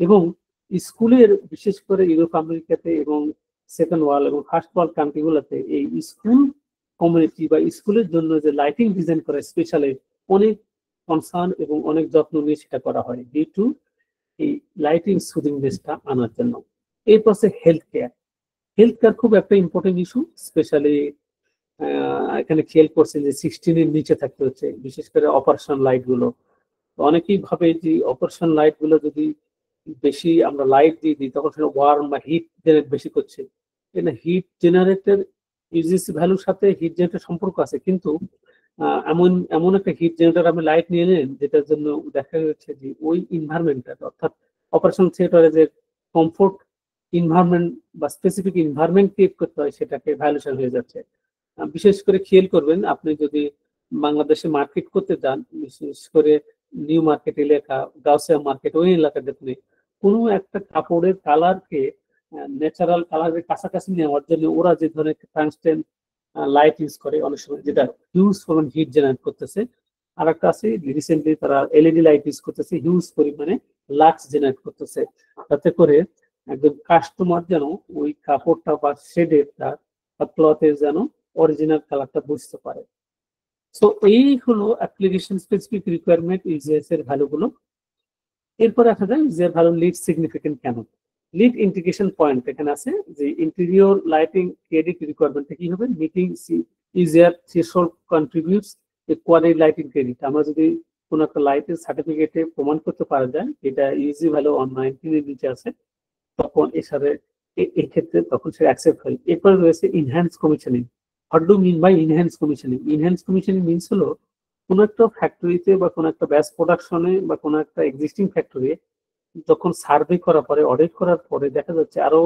এবং স্কুলের বিশেষ করে ইউরোপ আমেরিকাতে এবং সেকেন্ড ওয়ার্ল্ড এবং ফার্স্ট ওয়ার্ল্ড কান্ট্রিগুলোতে এই স্কুল কমিউনিটি বা স্কুলের জন্য যে লাইটিং ডিজাইন করা স্পেশালি অনেক কনসার্ন এবং অনেক যত্ন নিয়ে সেটা করা হয় ডিউ টু এই লাইটিং সুদিংনেসটা আনার জন্য। এরপর হেলথ কেয়ার খুব একটা ইম্পর্টেন্ট ইস্যু, স্পেশালি এখানে খেয়াল করছেন যে 16-এর নিচে থাকতে হচ্ছে, বিশেষ করে অপারেশন লাইট গুলো। অনেকেই ভাবে যে অপারেশন লাইট গুলো যদি বেশি আমরা লাইট দিয়ে দিই তখন সেটা ওয়ার্ম বা হিট জেনারেট বেশি করছে। হিট জেনারেটের ইউজিসি ভ্যালুর সাথে হিট জেনারেটের সম্পর্ক আছে, কিন্তু এমন একটা হিট জেনারেটর আপনি লাইট নিয়ে নেন যেটার জন্য দেখা যাচ্ছে যে ওই ইনভায়রনমেন্টটা, অর্থাৎ অপারেশন থিয়েটারে যে কমফোর্ট ইনভায়রনমেন্ট বা স্পেসিফিক ইনভায়রনমেন্ট ক্রিয়েট করতে হয় সেটাকে ভায়োলেশন হয়ে যাচ্ছে। বিশেষ করে খেয়াল করবেন আপনি যদি বাংলাদেশে মার্কেট করতে যান, বিশেষ করে নিউ মার্কেট এলাকা, গাউসিয়া মার্কেট, ওই এলাকা দেখলে কোনো একটা কাপড়ের কালারকে ন্যাচারাল কালারের কাছাকাছি নেওয়ার জন্য ওরা যে ধরনের ট্রান্সটেন্ট লাইট ইউজ করে অনেক সময়, যেটা হিউজ পরিমাণ হিট জেনারেট করতেছে। আর একটা আছে রিসেন্টলি তারা এলইডি লাইট ইউজ করতেছে, হিউজ পরিমাণে লাক্স জেনারেট করতেছে, তাতে করে একদম কাস্টমার যেন ওই কাপড়টা বা শেডেরটা বা ক্লথের যেন অরিজিনাল কালারটা বুঝতে পারে। সো এই হলো অ্যাপ্লিকেশন স্পেসিফিক রিকোয়ারমেন্ট ইজিএস এর ভ্যালুগুলো। এরপর দেখা যায় ইজিআর ভ্যালু লিড সিগনিফিকেন্ট কেন, লিড ইন্টিগ্রেশন পয়েন্ট এখানে আছে যে ইন্টেরিয়র লাইটিং ক্রেডিট রিকোয়ারমেন্টটা কি হবে, মিটিং ইজিআর থ্রেশহোল্ড কন্ট্রিবিউটস এ কোয়ালিটি লাইটিং ক্রেডিট। আমরা যদি কোনো একটা লাইটের সার্টিফিকেটে প্রমাণ করতে পারা যায় এটা ইজি ভ্যালু 19 এর নিচে আছে, তখন এর সাথে এক্ষেত্রে তখন সে অ্যাকসেপ্ট হয়। এরপরে রয়েছে enhance commissioning. What do mean by enhance commissioning? Enhance commissioning means হলো কোনো একটা ফ্যাক্টরিতে বা কোনো একটা ব্যাচ প্রোডাকশনে বা কোনো একটা এক্সিস্টিং ফ্যাক্টরি যখন সার্ভে করার পরে, অডিট করার পরে দেখা যাচ্ছে আরো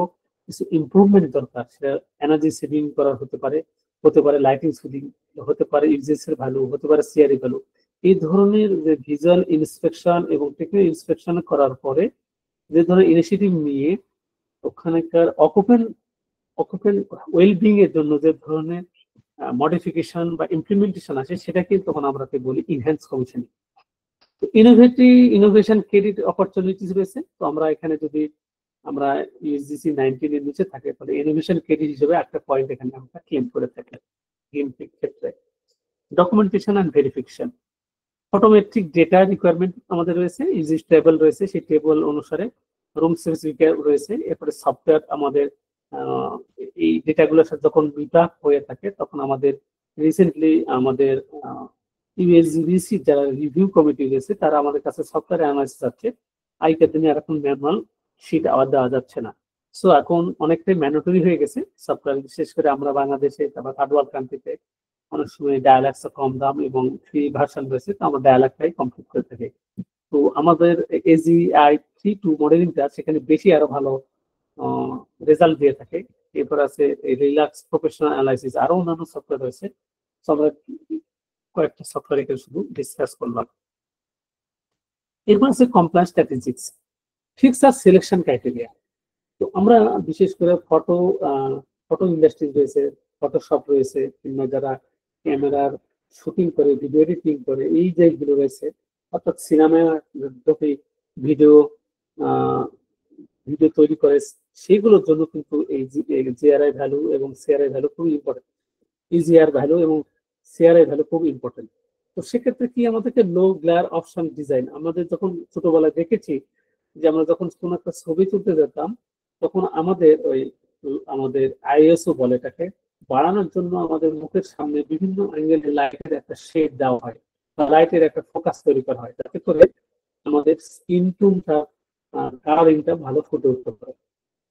কিছু ইমপ্রুভমেন্ট দরকার, সেটা এনার্জি সেভিং করার হতে পারে লাইটিং সেভিং হতে পারে, ইউজেস এর ভ্যালু হতে পারে, সিআরই ভ্যালু। এই ধরনের যে ভিজুয়াল ইন্সপেকশন এবং টেকনিক্যাল ইন্সপেকশন করার পরে যে ধরনের ইনিশিয়েটিভ নিয়ে ওখানকার অকুপেন্ট ওয়েলবিং এর জন্য যে ধরনের মডিফিকেশন বা ইমপ্লিমেন্টেশন আছে সেটাকে তখন আমরা বলি enhance commissioning. Innovation credit opportunities রয়েছে। তো আমরা এখানে যদি আমরা ইউজিসি 19 এর নিচে থাকে তাহলে ইনোভেশন ক্রেডিট হিসেবে একটা পয়েন্ট এখানে আমরা ক্লেম করে থাকি। ক্ষেত্রে documentation and verification, automatic data requirement আমাদের রয়েছে, ইউজিস টেবল রয়েছে, সেই টেবল অনুসারে রুম স্পেসিফিক রয়েছে। এরপরে সফটওয়্যার আমাদের এই ডেটাগুলোর সাথে যখন বিভাগ হয়ে থাকে তখন আমাদের রিসেন্টলি আমাদের ইউএসজিবিসি যারা রিভিউ কমিটি রয়েছে তারা আমাদের কাছে সফটওয়্যার অ্যানালাইসিস আছে, আগেকার দিনে আর এখন ম্যানুয়াল শিট আবার দেওয়া যাচ্ছে না। সো এখন অনেকটাই ম্যান্ডেটরি হয়ে গেছে সফটওয়্যার, বিশেষ করে আমরা বাংলাদেশে তারপর থার্ড ওয়ার্ল্ড কান্ট্রিতে অনেক সময় ডায়ালগসটা কম দাম এবং ফ্রি ভার্সন রয়েছে, তো আমরা ডায়ালগটাই কমপ্লিট করে থাকি। তো আমাদের AGI 3.2 মডেলিংটা সেখানে বেশি আরো ভালো রেজাল্ট দিয়ে থাকে। এরপর আছে রিল্যাক্স প্রফেশনাল অ্যানালাইসিস, আরো অন্যান্য সফটওয়্যার রয়েছে। আমরা কয়েকটা সফটওয়্যার এখানে শুধু ডিসকাস করলাম। এরপর আছে compliance strategics, fixer selection criteria. তো আমরা বিশেষ করে ফটো ইন্ডাস্ট্রি রয়েছে, ফটোশপ রয়েছে, কিংবা যারা ক্যামেরার শুটিং করে, ভিডিও এডিটিং করে, এই যেগুলো রয়েছে, অর্থাৎ সিনেমাটোগ্রাফি, ভিডিও ভিডিও তৈরি করে, সেগুলোর জন্য কিন্তু এই জিআরআই ভ্যালু এবং সিআরআই ভ্যালু খুব ইম্পর্টেন্ট। ইজিআর ভ্যালু এবং সিআরআই ভ্যালু খুব ইম্পর্টেন্ট। তো সেক্ষেত্রে কি আমাদেরকে লো গ্লেয়ার অপশন ডিজাইন, আমাদের যখন ছোটবেলায় দেখেছি যে আমরা যখন কোনো একটা ছবি তুলতে যেতাম, তখন আমাদের আইএসও বলে এটাকে, বাড়ানোর জন্য আমাদের মুখের সামনে বিভিন্ন অ্যাঙ্গেলে লাইটের একটা শেড দেওয়া হয় বা লাইটের একটা ফোকাস তৈরি করা হয়, যাতে করে আমাদের স্কিন টোনটা কালারিংটা ভালো ফুটে উঠতে পারে।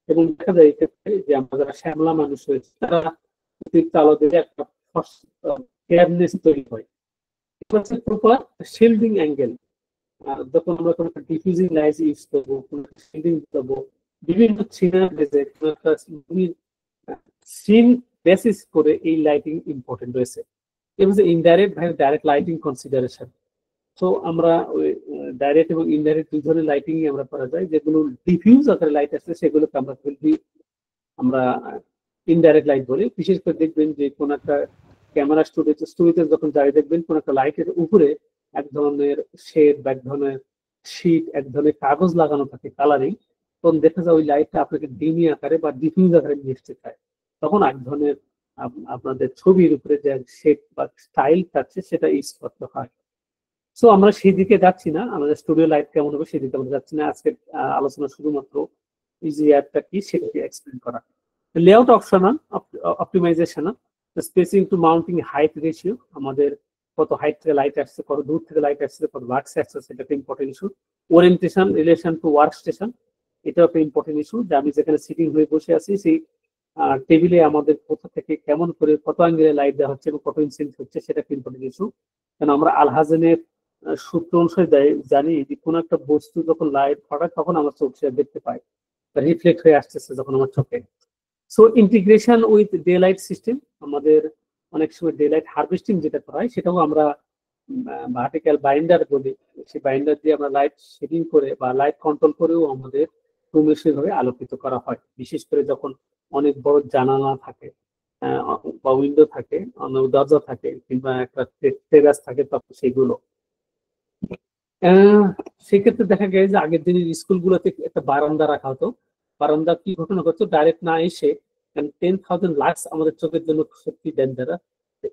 এবং দেখা যায় এক্ষেত্রে যে আমরা যারা শ্যামলা মানুষ রয়েছে, তারা অতিরিক্ত আলো দিয়ে একটা ফেয়ারনেস তৈরি হয়। প্রপার শিল্ডিং অ্যাঙ্গেল, যখন আমরা কোনো একটা ডিফিউজিং লাইট ইউজ করবো, কোনো শিল্ডিং করবো, বিভিন্ন সিনার বেজে কোনো একটা সিন বেসিস করে এই লাইটিং ইম্পর্টেন্ট রয়েছে। এবং ইনডাইরেক্ট ভাই ডাইরেক্ট লাইটিং কনসিডারেশন। তো আমরা ওই ডাইরেক্ট এবং ইনডাইরেক্ট দুই ধরনের লাইটিং আমরা করা যায়। যেগুলো ডিফিউজ আকারে লাইট আছে সেগুলোকে আমরা ইনডাইরেক্ট লাইট বলি। বিশেষ করে দেখবেন যে কোন একটা ক্যামেরা স্টুডিওতে যখন যাই দেখবেন কোন একটা লাইটের উপরে এক ধরনের শেড বা এক ধরনের শীট, এক ধরনের কাগজ লাগানো থাকে কালারিং, তখন দেখা যায় ওই লাইটটা আপনাকে ডিমি আকারে বা ডিফিউজ আকারে নিয়ে আসতে চায়। তখন এক ধরনের আপনাদের ছবির উপরে যে শেড বা স্টাইল থাকছে সেটা ইউজ করতে হয়। সো আমরা সেই দিকে যাচ্ছি না, আমাদের স্টুডিও লাইট কেমন হবে সেই দিকে আমরা যাচ্ছি না। আজকে আলোচনা শুধুমাত্র ইজি অ্যাপটা কি সেটাকে এক্সপ্লেন করা। Layout optional optimisation, spacing to mounting height ratio, আমাদের কত হাইট থেকে লাইট আসছে, কত দূর থেকে লাইট আসছে, কত লাক্স আসছে, সেটা একটা important issue. Orientation relation to work station, এটাও একটা ইম্পর্টেন্ট ইস্যু, যে আমি যেখানে সিটিং হয়ে বসে আছি সেই টেবিলে আমাদের কোথা থেকে কেমন করে কত অ্যাঙ্গেলে লাইট দেওয়া হচ্ছে এবং কত ইনসিডেন্ট হচ্ছে, সেটা একটা ইম্পর্টেন্ট ইস্যু। কারণ আমরা আলহাজেনের সূত্র অনুসারে জানি যে কোনো একটা বস্তু যখন লাইট পড়ায় তখন আমরা চোখ দেখতে পাই, রিফ্লেক্ট হয়ে আসতেছে যখন আমার চোখে। So integration with day light system, আমাদের অনেক সময় ডে লাইট হারভেস্টিং যেটা করা হয় সেটাও আমরা ভার্টিক্যাল বাইন্ডার বলি। সেই বাইন্ডার দিয়ে আমরা লাইট শেডিং করে বা লাইট কন্ট্রোল করেও আমাদের রুমে সেভাবে আলোকিত করা হয়। বিশেষ করে যখন অনেক বড় জানালা থাকে বা উইন্ডো থাকে, দরজা থাকে, কিংবা একটা টেরাস থাকে, তখন সেগুলো সেক্ষেত্রে দেখা যায় যে আগের দিনের স্কুলগুলোতে একটা বারান্দা রাখা হতো। বারান্দা কি ঘটনা করতো, ডাইরেক্ট না এসে 10,000 লাক্স আমাদের চোখের জন্য সত্যি ডেঞ্জারাস।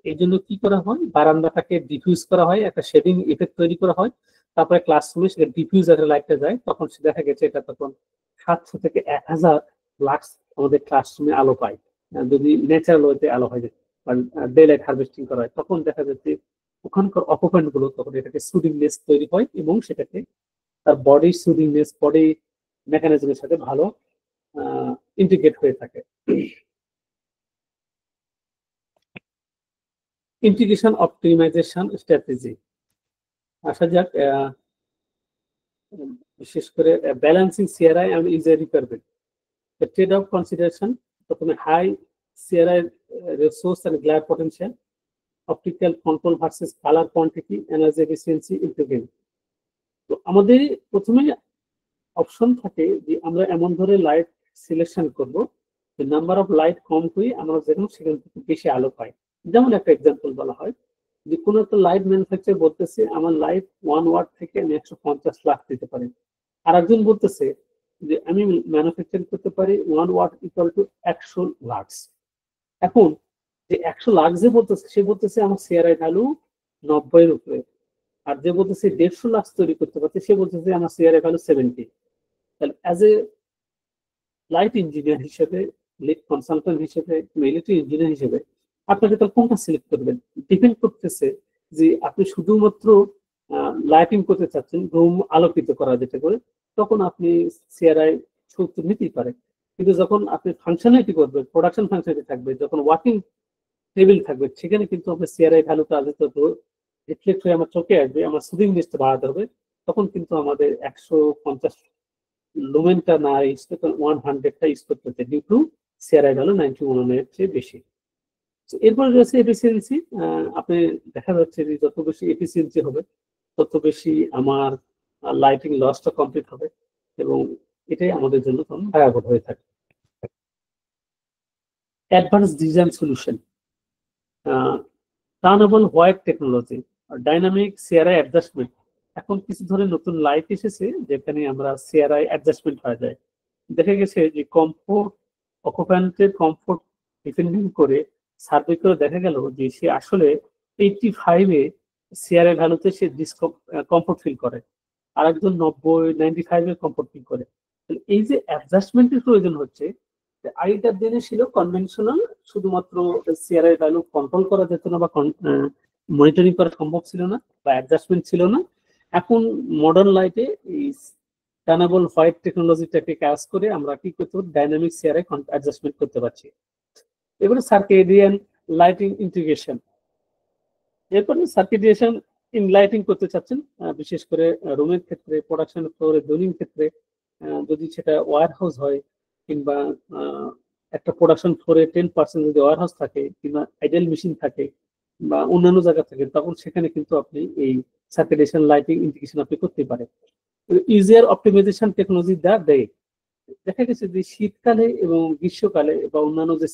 এই জন্য কি করা হয়, বারান্দাটাকে ডিফিউজ করা হয়, একটা শেডিং ইফেক্ট তৈরি করা হয়, তারপরে ক্লাসরুমে সেটা ডিফিউজ আকারে লাইটটা যায়, তখন সে দেখা গেছে এটা তখন 700 থেকে 1000 লাক্স আমাদের ক্লাসরুমে আলো পায়। যদি ন্যাচারাল ওয়েতে আলো হয়, ডে লাইট হারভেস্টিং করা হয়, তখন দেখা যাচ্ছে ওখানকার অকুপেন্ট গুলো তখন এটাকে সুদিংনেস তৈরি হয় এবং সেটাকে তার বডি সুদিংনেস, বডি মেকানিজমের সাথে ভালো ইন্টিগ্রেট হয়ে থাকে। ইন্টিগ্রেশন অপটিমাইজেশন স্ট্র্যাটেজি আসা যাক। বিশেষ করে balancing CRI and user requirement, trade off consideration, প্রথমে high CRI resource and glare potential, optical control versus colour quantity, energy efficiency, integration. তো আমাদের প্রথমে অপশন থাকে যে আমরা এমন ধরে লাইট সিলেকশন করব যে নাম্বার অফ লাইট কম করে আমরা যেন সেখান থেকে বেশি আলো পাই। যেমন একটা এক্সাম্পল বলা হয় যে কোনো একটা লাইট ম্যানুফ্যাকচার বলতেছে আমার লাইট 1 ওয়াট থেকে আমি 150 লাখ দিতে পারি, আর একজন বলতেছে যে আমি ম্যানুফ্যাকচার করতে পারি 1 ওয়াট ইকুয়াল টু 100 লাক্স। এখন যে 100 লাখ যে বলতেছে সে বলতেছে আমার সিআরআই ভ্যালু 90 এর উপরে, আর যে বলতেছে 150 লাখ তৈরি করতে পারছে সে বলতেছে আমার সিআরআই ভ্যালু 70। তাহলে অ্যাজ এ লাইট ইঞ্জিনিয়ার হিসেবে, লিড কনসালটেন্ট হিসেবে, ইলেকট্রিক ইঞ্জিনিয়ার হিসেবে আপনাকে তাহলে কোনটা সিলেক্ট করবেন, ডিপেন্ড করতেছে যে আপনি শুধুমাত্র লাইটিং করতে চাচ্ছেন, রুম আলোকিত করা যেতে করে, তখন আপনি সিআরআই 70 নিতেই পারেন। কিন্তু যখন আপনি ফাংশনালিটি করবেন, প্রোডাকশন ফাংশনালিটি থাকবে, যখন ওয়ার্কিং টেবিল থাকবে, সেখানে কিন্তু আপনার সিআরআই ভ্যালুটা রিফ্লেক্ট হয়ে আমার চোখে আসবে, আমার সুদিংনেসটা বাড়াতে হবে, তখন কিন্তু আমাদের 150 লুমেনটা না ইউজ করতে 100টা ইউজ করতে হচ্ছে, ডিউ টু সিআরআই ভ্যালু 91 এর চেয়ে বেশি। এরপরে রয়েছে এফিসিয়েন্সি। আপনি দেখা যাচ্ছে যে যত বেশি এফিসিয়েন্সি হবে তত বেশি আমার লাইটিং লসটা কমপ্লিট হবে, এবং এটাই আমাদের জন্য তখন ভয়াবহ হয়ে থাকে। Advance design solution, tunable white technology, dynamic CRI adjustment. এখন কিছু ধরনের নতুন লাইট এসেছে যেখানে আমরা সিআরআই অ্যাডজাস্টমেন্ট হয়ে যায়। দেখা গেছে যে কমফোর্ট, অকুপ্যান্টের কমফোর্ট ডিপেন্ডিং করে সার্ভে করে দেখা গেল যে সে আসলে 85-এ সিআরআই ভ্যালুতে সে কমফোর্ট ফিল করে, আর একজন 90-95-এ কমফোর্ট ফিল করে। এই যে অ্যাডজাস্টমেন্টের প্রয়োজন হচ্ছে, আগেকার দিনে ছিল কনভেনশনাল, শুধুমাত্র সিআরআই ভ্যালু কন্ট্রোল করা যেত না বা মনিটরিং করা সম্ভব ছিল না বা অ্যাডজাস্টমেন্ট ছিল না। এখন মডার্ন লাইটে এই টার্নেবল হোয়াইট টেকনোলজিটাকে কাজ করে আমরা কি করতে পারি, ডাইনামিক সিআরআই অ্যাডজাস্টমেন্ট করতে পারছি। এবারে সার্কেডিয়ান লাইটিং ইন্টিগ্রেশন। এরপরে সার্কেডিয়েশন ইন লাইটিং করতে চাচ্ছেন, বিশেষ করে রুমের ক্ষেত্রে, প্রোডাকশন ফ্লোরে, জোনিং ক্ষেত্রে, যদি সেটা ওয়্যার হাউস হয় কিংবা একটা প্রোডাকশন ফ্লোরে 10% যদি ওয়্যার হাউস থাকে কিংবা আইডেল মেশিন থাকে বা অন্যান্য জায়গা থাকে, তখন সেখানে কিন্তু আপনি এই সার্কেডিয়েশন লাইটিং ইন্টিগ্রেশন আপনি করতে পারেন। ইজিয়ার অপটিমাইজেশন টেকনোলজি দেয়। দেখা গেছে যে শীতকালে এবং গ্রীষ্মকালে বা অন্যান্য যে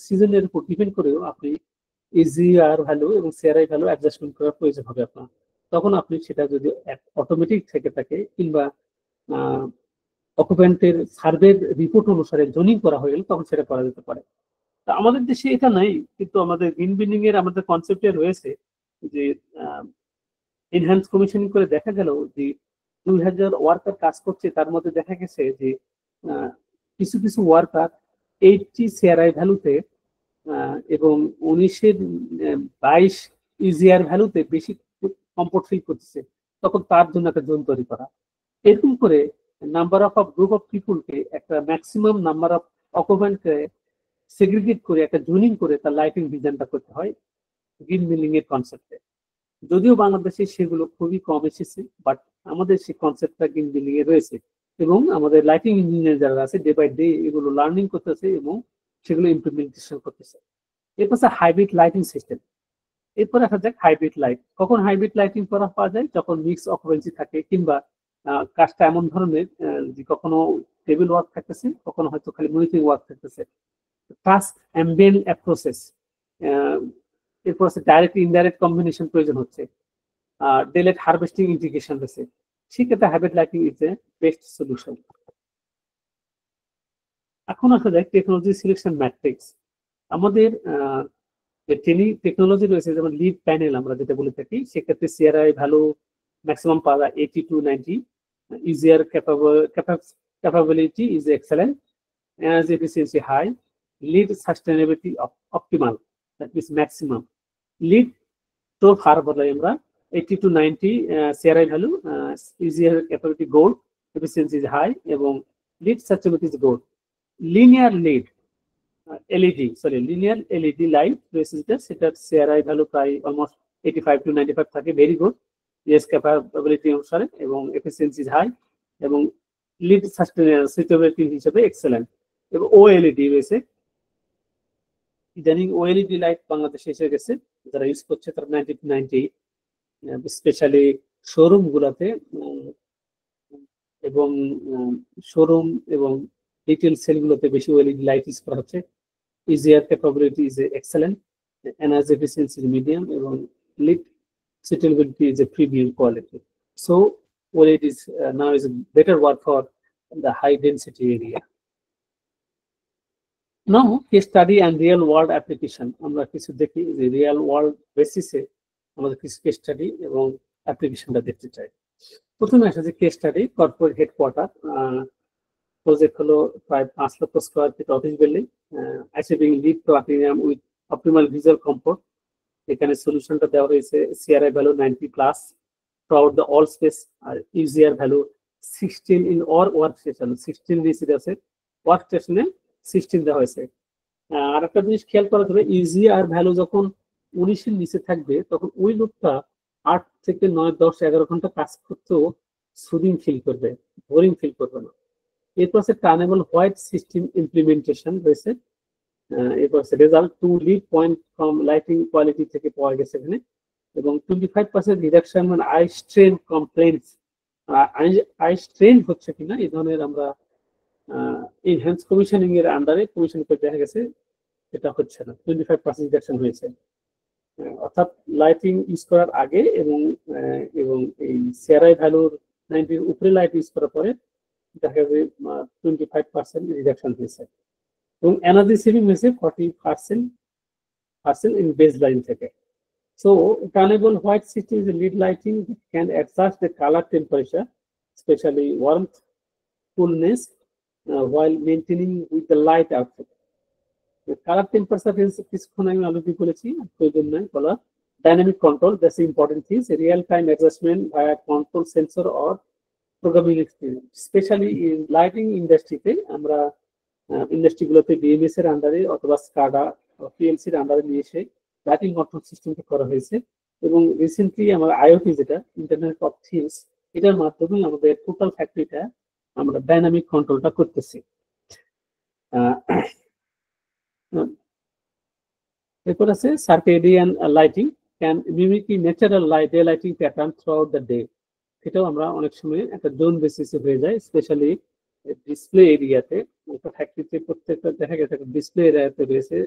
সিজনের উপর ডিপেন্ড করেও আপনি ইজিআর ভ্যালু এবং সিআরআই ভ্যালু অ্যাডজাস্টমেন্ট করার প্রয়োজন হবে আপনার। তখন আপনি সেটা যদি অটোমেটিক থেকে থাকে কিংবা অকুপেন্টের সার্ভের রিপোর্ট অনুসারে জোনিং করা হয়ে গেল, তখন সেটা করা যেতে পারে। আমাদের দেশে এটা নাই, কিন্তু আমাদের গ্রিন বিল্ডিং এর আমাদের কনসেপ্টে রয়েছে যে এনহ্যান্স কমিশনিং করে দেখা গেল যে 2000 ওয়ার্কার কাজ করছে, তার মধ্যে দেখা গেছে যে কিছু কিছু ওয়ার্কার 80 সিআরআই ভ্যালুতে এবং 1922 ইজিআর ভ্যালুতে বেশি কমফোর্ট ফিল করতেছে, তখন তার জন্য একটা জোন তৈরি করা। এরকম করে নাম্বার অফ গ্রুপ অফ পিপুলকে একটা ম্যাক্সিমাম নাম্বার অফ অকুপেন্টকে সেগ্রিগেট করে একটা জোনিং করে তার লাইটিং ডিজাইনটা করতে হয় গ্রিন বিল্ডিং এর কনসেপ্টে। যদিও বাংলাদেশে সেগুলো খুবই কম এসেছে, বাট আমাদের সেই কনসেপ্টটা গ্রিন বিল্ডিং এ রয়েছে এবং আমাদের লাইটিং ইঞ্জিনিয়ার যারা আছে ডে বাই ডে এগুলো লার্নিং করতেছে এবং সেগুলো ইমপ্লিমেন্টেশন করতেছে। এরপর হাইব্রিড লাইটিং সিস্টেম। এরপর দেখা যাক হাইব্রিড লাইট। কখন হাইব্রিড লাইটিং করা পাওয়া যায়, যখন মিক্স অকুপেন্সি থাকে কিংবা কাজটা এমন ধরনের যে কখনো টেবিল ওয়ার্ক থাকতেছে, কখনো হয়তো খালি মনিটরিং ওয়ার্ক থাকতেছে। টাস্ক অ্যাম্বিয়েন্ট অ্যাপ্রোচেস, এরপর আছে ডাইরেক্ট ইনডাইরেক্ট কম্বিনেশন প্রয়োজন হচ্ছে, ডেলেট হারভেস্টিং ইন্টিগ্রেশন রয়েছে। সেক্ষেত্রে hybrid lighting is a best solution. এখন আসা যায় টেকনোলজি সিলেকশন ম্যাট্রিক্স। আমাদের টেকনোলজি রয়েছে, যেমন লিড প্যানেল আমরা যেটা বলে থাকি, সেক্ষেত্রে সিআরআই ভ্যালু ম্যাক্সিমাম পাওয়া যায় 80 to 90, ইজিআর capability is excellent, energy efficiency high, lead sustainability optimal, that means maximum. Lead to far বলে আমরা 80 to 90 CRI value, EGR capability gold, efficiency is high এবং lead sustainability is gold. Linear lead linear LED light রয়েছে, সেটার CRI value প্রায় almost 85 to 95 থাকে, very good, ES capability অনুসারে এবং efficiency high এবং লিড সুইটেবিলিটি হিসেবে এক্সেলেন্ট। এবং ওএলইডি রয়েছে, ইদানিং ওএলইডি লাইট বাংলাদেশে এসে গেছে, যারা ইউজ করছে তারা 90 to 98, স্পেশালি শোরুম গুলাতে এবং শোরুম এবং রিটেল সেলগুলোতে বেশি ওএলইডি লাইট ইউজ করা হচ্ছে। EGR capability is excellent, energy efficiency is medium এবং LEED suitability is a premium quality. So OLED is now is a better work for the high density area. Now case study and real world application. আমরা কিছু দেখি যে real world বেসিসে আমাদের কিছু case study এবং অ্যাপ্লিকেশনটা দেখতে চাই। প্রথমে আসে যে case study, corporate headquarter project হলো প্রায় 5 lakh square feet office building, achieving LEED platinum with optimal visual comfort. এখানে সলিউশনটা দেওয়া হয়েছে CRI value 90+ throughout the all space, আর UGR value 16 in our work station, 16 রিসিড আছে, ওয়ার্ক স্টেশনে 16 দেওয়া হয়েছে। আর একটা জিনিস খেয়াল করা যাবে, ইউজিআর ভ্যালু যখন 19-এর নিচে থাকবে তখন ওই লোকটা 8 থেকে 9, 10, 11 ঘন্টা কাজ করতেও সুদিং ফিল করবে, বোরিং ফিল করবে না। এরপর আছে টার্নেবল হোয়াইট সিস্টেম ইমপ্লিমেন্টেশন রয়েছে, এরপর result 2 lead point from lighting quality থেকে পাওয়া গেছে এখানে, এবং 25% রিডাকশন মানে I strain complaints, I strain হচ্ছে কিনা এই ধরনের আমরা এনহ্যান্স কমিশনিং এর আন্ডারে কমিশন করে দেখা গেছে এটা হচ্ছে না, 25% রিডাকশন হয়েছে। অর্থাৎ লাইটিং ইউজ করার আগে এবং এই সিআরআই ভ্যালুর 90 উপরে লাইট ইউজ করার পরে দেখা যাবে 25% রিডাকশন হয়েছে, এবং এনার্জি সেভিং হয়েছে 40% ইন বেস লাইন থেকে। So tunable white system is a lead lighting that can adjust the color temperature, especially warmth, coolness, while maintaining with the light output. The color temperature is dynamic control. That's the important thing. Real-time adjustment via control sensor or programming experience. Especially in lighting industry, আমরা ইন্ডাস্ট্রিগুলোতে BMS এর আন্ডারে অথবা SCADA PLC এর আন্ডারে নিয়ে এসে lighting control সিস্টেমটা করা হয়েছে, এবং রিসেন্টলি আমার আইওটি যেটা ইন্টারনেট অফ থিংস, এটার মাধ্যমে আমাদের টোটাল ফ্যাক্টরিটা আমরা ডাইনামিক কন্ট্রোলটা করতেছি। এরপর আছে circadian lighting can mimic natural light day lighting pattern through out the day. এটাও আমরা অনেক সময় একটা জোন বেসিসে হয়ে যায়, স্পেশালি ডিসপ্লে এরিয়াতে। একটা ফ্যাক্টরিতে প্রত্যেকটা দেখা গেছে ডিসপ্লে এরিয়াতে রয়েছে